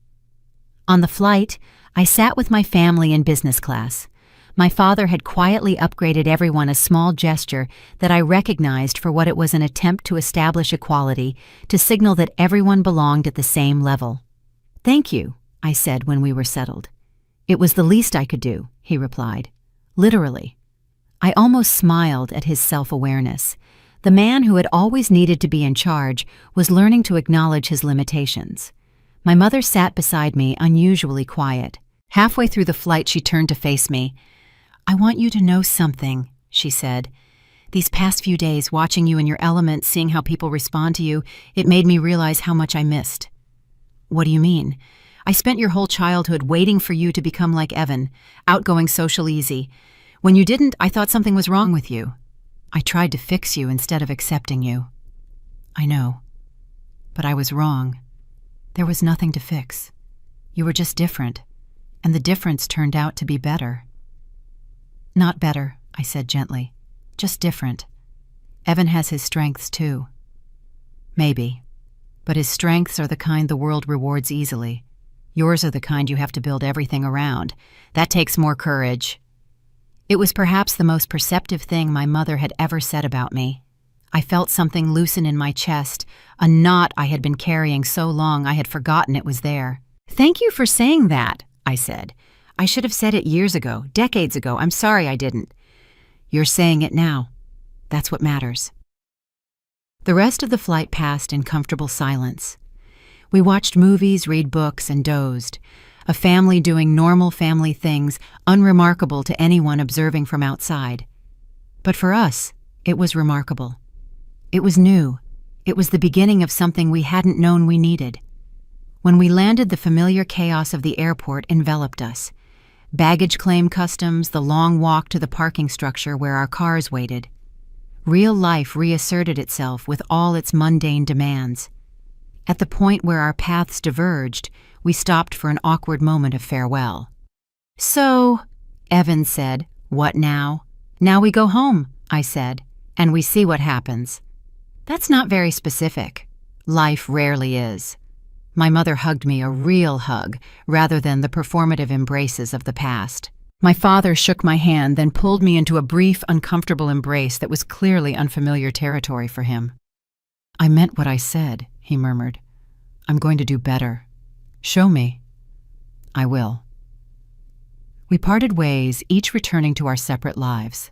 On the flight, I sat with my family in business class. My father had quietly upgraded everyone, a small gesture that I recognized for what it was, an attempt to establish equality, to signal that everyone belonged at the same level. "Thank you," I said when we were settled. "It was the least I could do," he replied. Literally. I almost smiled at his self-awareness. The man who had always needed to be in charge was learning to acknowledge his limitations. My mother sat beside me, unusually quiet. Halfway through the flight, she turned to face me. "I want you to know something," she said. "These past few days, watching you in your element, seeing how people respond to you, it made me realize how much I missed." "What do you mean?" "I spent your whole childhood waiting for you to become like Evan, outgoing, social, easy. When you didn't, I thought something was wrong with you. I tried to fix you instead of accepting you." "I know. But I was wrong. There was nothing to fix. You were just different, and the difference turned out to be better." "Not better," I said gently. "Just different. Evan has his strengths too." "Maybe. But his strengths are the kind the world rewards easily. Yours are the kind you have to build everything around. That takes more courage." It was perhaps the most perceptive thing my mother had ever said about me. I felt something loosen in my chest, a knot I had been carrying so long I had forgotten it was there. "Thank you for saying that," I said. "I should have said it years ago, decades ago. I'm sorry I didn't." "You're saying it now. That's what matters." The rest of the flight passed in comfortable silence. We watched movies, read books, and dozed. A family doing normal family things, unremarkable to anyone observing from outside. But for us, it was remarkable. It was new. It was the beginning of something we hadn't known we needed. When we landed, the familiar chaos of the airport enveloped us. Baggage claim customs, the long walk to the parking structure where our cars waited. Real life reasserted itself with all its mundane demands. At the point where our paths diverged, we stopped for an awkward moment of farewell. "So," Evan said, "what now?" "Now we go home," I said, "and we see what happens." That's not very specific. Life rarely is. My mother hugged me, a real hug, rather than the performative embraces of the past. My father shook my hand, then pulled me into a brief, uncomfortable embrace that was clearly unfamiliar territory for him. "I meant what I said," he murmured. "I'm going to do better. Show me." "I will." We parted ways, each returning to our separate lives.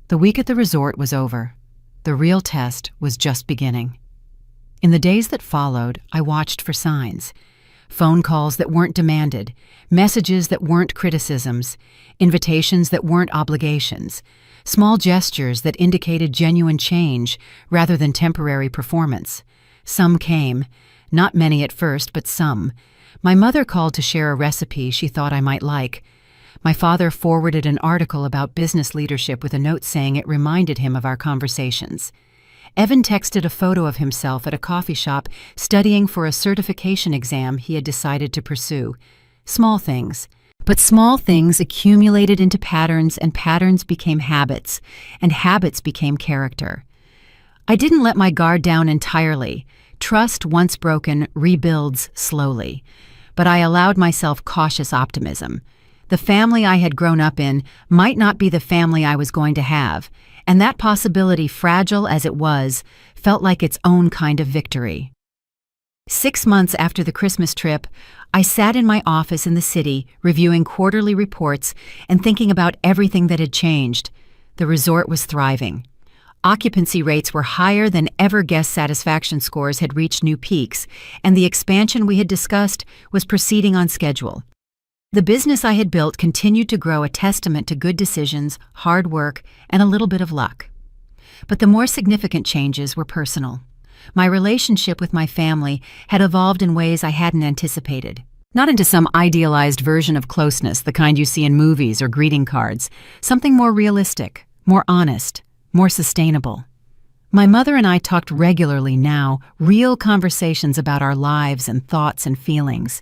The week at the resort was over. The real test was just beginning. In the days that followed, I watched for signs. Phone calls that weren't demanded, messages that weren't criticisms, invitations that weren't obligations, small gestures that indicated genuine change rather than temporary performance. Some came, not many at first, but some. My mother called to share a recipe she thought I might like. My father forwarded an article about business leadership with a note saying it reminded him of our conversations. Evan texted a photo of himself at a coffee shop studying for a certification exam he had decided to pursue. Small things. But small things accumulated into patterns, and patterns became habits, and habits became character. I didn't let my guard down entirely. Trust, once broken, rebuilds slowly. But I allowed myself cautious optimism. The family I had grown up in might not be the family I was going to have, and that possibility, fragile as it was, felt like its own kind of victory. 6 months after the Christmas trip, I sat in my office in the city, reviewing quarterly reports and thinking about everything that had changed. The resort was thriving. Occupancy rates were higher than ever, guest satisfaction scores had reached new peaks, and the expansion we had discussed was proceeding on schedule. The business I had built continued to grow, a testament to good decisions, hard work, and a little bit of luck. But the more significant changes were personal. My relationship with my family had evolved in ways I hadn't anticipated. Not into some idealized version of closeness, the kind you see in movies or greeting cards. Something more realistic, more honest, more sustainable. My mother and I talked regularly now, real conversations about our lives and thoughts and feelings.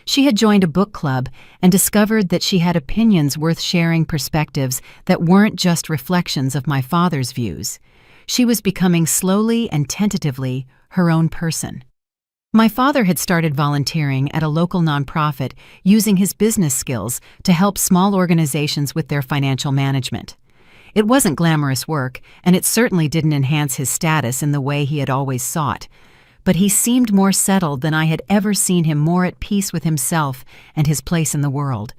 She had joined a book club and discovered that she had opinions worth sharing, perspectives that weren't just reflections of my father's views. She was becoming slowly and tentatively her own person. My father had started volunteering at a local nonprofit, using his business skills to help small organizations with their financial management. It wasn't glamorous work, and it certainly didn't enhance his status in the way he had always sought. But he seemed more settled than I had ever seen him, more at peace with himself and his place in the world.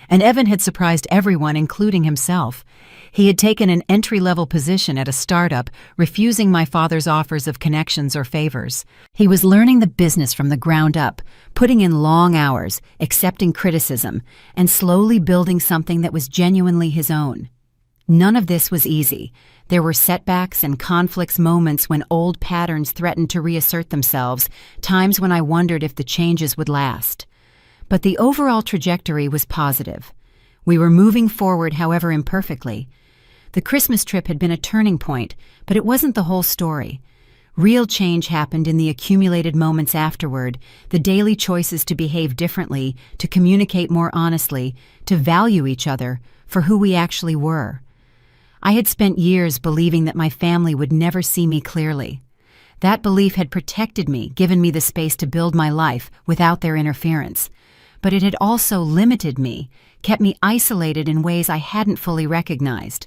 And Evan had surprised everyone, including himself. He had taken an entry-level position at a startup, refusing my father's offers of connections or favors. He was learning the business from the ground up, putting in long hours, accepting criticism, and slowly building something that was genuinely his own. None of this was easy. There were setbacks and conflicts, moments when old patterns threatened to reassert themselves, times when I wondered if the changes would last. But the overall trajectory was positive. We were moving forward, however imperfectly. The Christmas trip had been a turning point, but it wasn't the whole story. Real change happened in the accumulated moments afterward, the daily choices to behave differently, to communicate more honestly, to value each other for who we actually were. I had spent years believing that my family would never see me clearly. That belief had protected me, given me the space to build my life without their interference. But it had also limited me, kept me isolated in ways I hadn't fully recognized.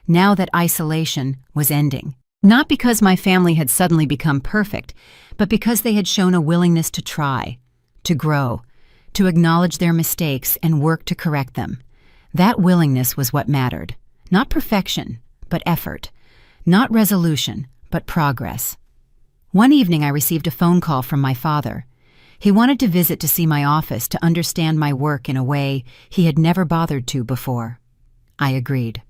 Now that isolation was ending. Not because my family had suddenly become perfect, but because they had shown a willingness to try, to grow, to acknowledge their mistakes and work to correct them. That willingness was what mattered. Not perfection, but effort. Not resolution, but progress. One evening I received a phone call from my father. He wanted to visit to see my office, to understand my work in a way he had never bothered to before. I agreed.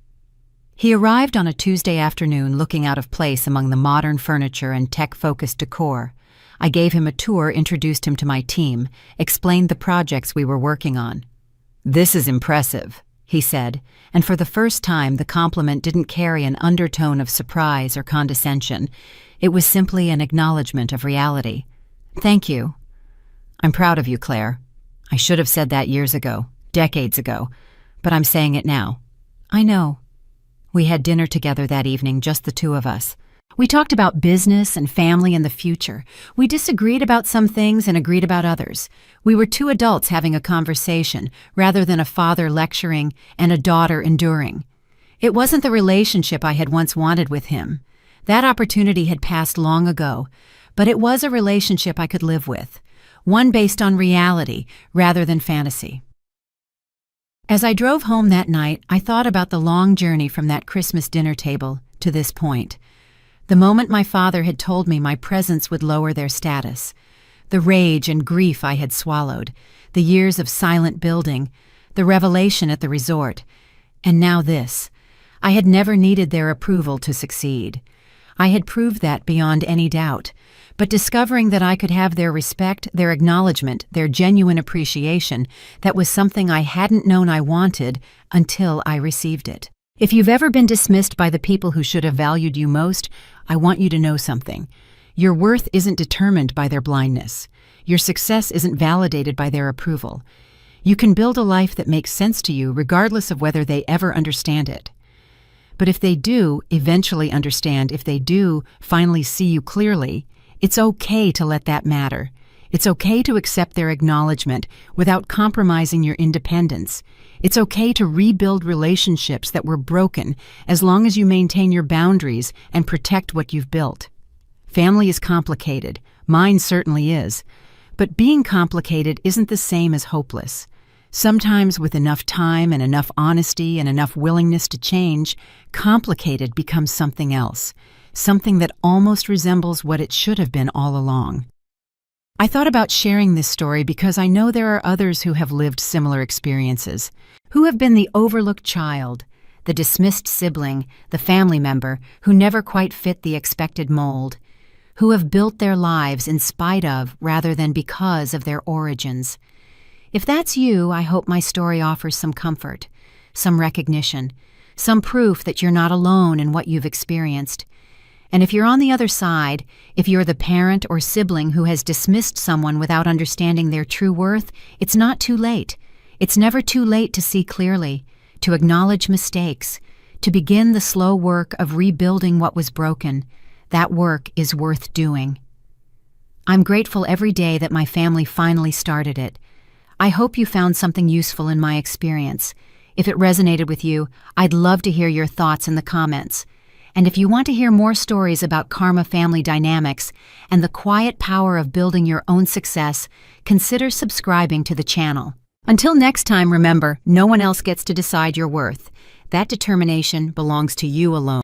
He arrived on a Tuesday afternoon, looking out of place among the modern furniture and tech-focused decor. I gave him a tour, introduced him to my team, explained the projects we were working on. "This is impressive," he said, and for the first time the compliment didn't carry an undertone of surprise or condescension. It was simply an acknowledgement of reality. "Thank you. I'm proud of you, Claire. I should have said that years ago, decades ago, but I'm saying it now." "I know." We had dinner together that evening, just the two of us. We talked about business and family and the future. We disagreed about some things and agreed about others. We were two adults having a conversation, rather than a father lecturing and a daughter enduring. It wasn't the relationship I had once wanted with him. That opportunity had passed long ago, but it was a relationship I could live with, one based on reality rather than fantasy. As I drove home that night, I thought about the long journey from that Christmas dinner table to this point. The moment my father had told me my presents would lower their status, the rage and grief I had swallowed, the years of silent building, the revelation at the resort, and now this. I had never needed their approval to succeed. I had proved that beyond any doubt, but discovering that I could have their respect, their acknowledgement, their genuine appreciation, that was something I hadn't known I wanted until I received it. If you've ever been dismissed by the people who should have valued you most, I want you to know something. Your worth isn't determined by their blindness. Your success isn't validated by their approval. You can build a life that makes sense to you regardless of whether they ever understand it. But if they do eventually understand, if they do finally see you clearly, it's okay to let that matter. It's okay to accept their acknowledgement without compromising your independence. It's okay to rebuild relationships that were broken as long as you maintain your boundaries and protect what you've built. Family is complicated. Mine certainly is. But being complicated isn't the same as hopeless. Sometimes with enough time and enough honesty and enough willingness to change, complicated becomes something else, something that almost resembles what it should have been all along. I thought about sharing this story because I know there are others who have lived similar experiences, who have been the overlooked child, the dismissed sibling, the family member who never quite fit the expected mold, who have built their lives in spite of rather than because of their origins. If that's you, I hope my story offers some comfort, some recognition, some proof that you're not alone in what you've experienced. And if you're on the other side, if you're the parent or sibling who has dismissed someone without understanding their true worth, it's not too late. It's never too late to see clearly, to acknowledge mistakes, to begin the slow work of rebuilding what was broken. That work is worth doing. I'm grateful every day that my family finally started it. I hope you found something useful in my experience. If it resonated with you, I'd love to hear your thoughts in the comments. And if you want to hear more stories about karma family dynamics and the quiet power of building your own success, consider subscribing to the channel. Until next time, remember, no one else gets to decide your worth. That determination belongs to you alone.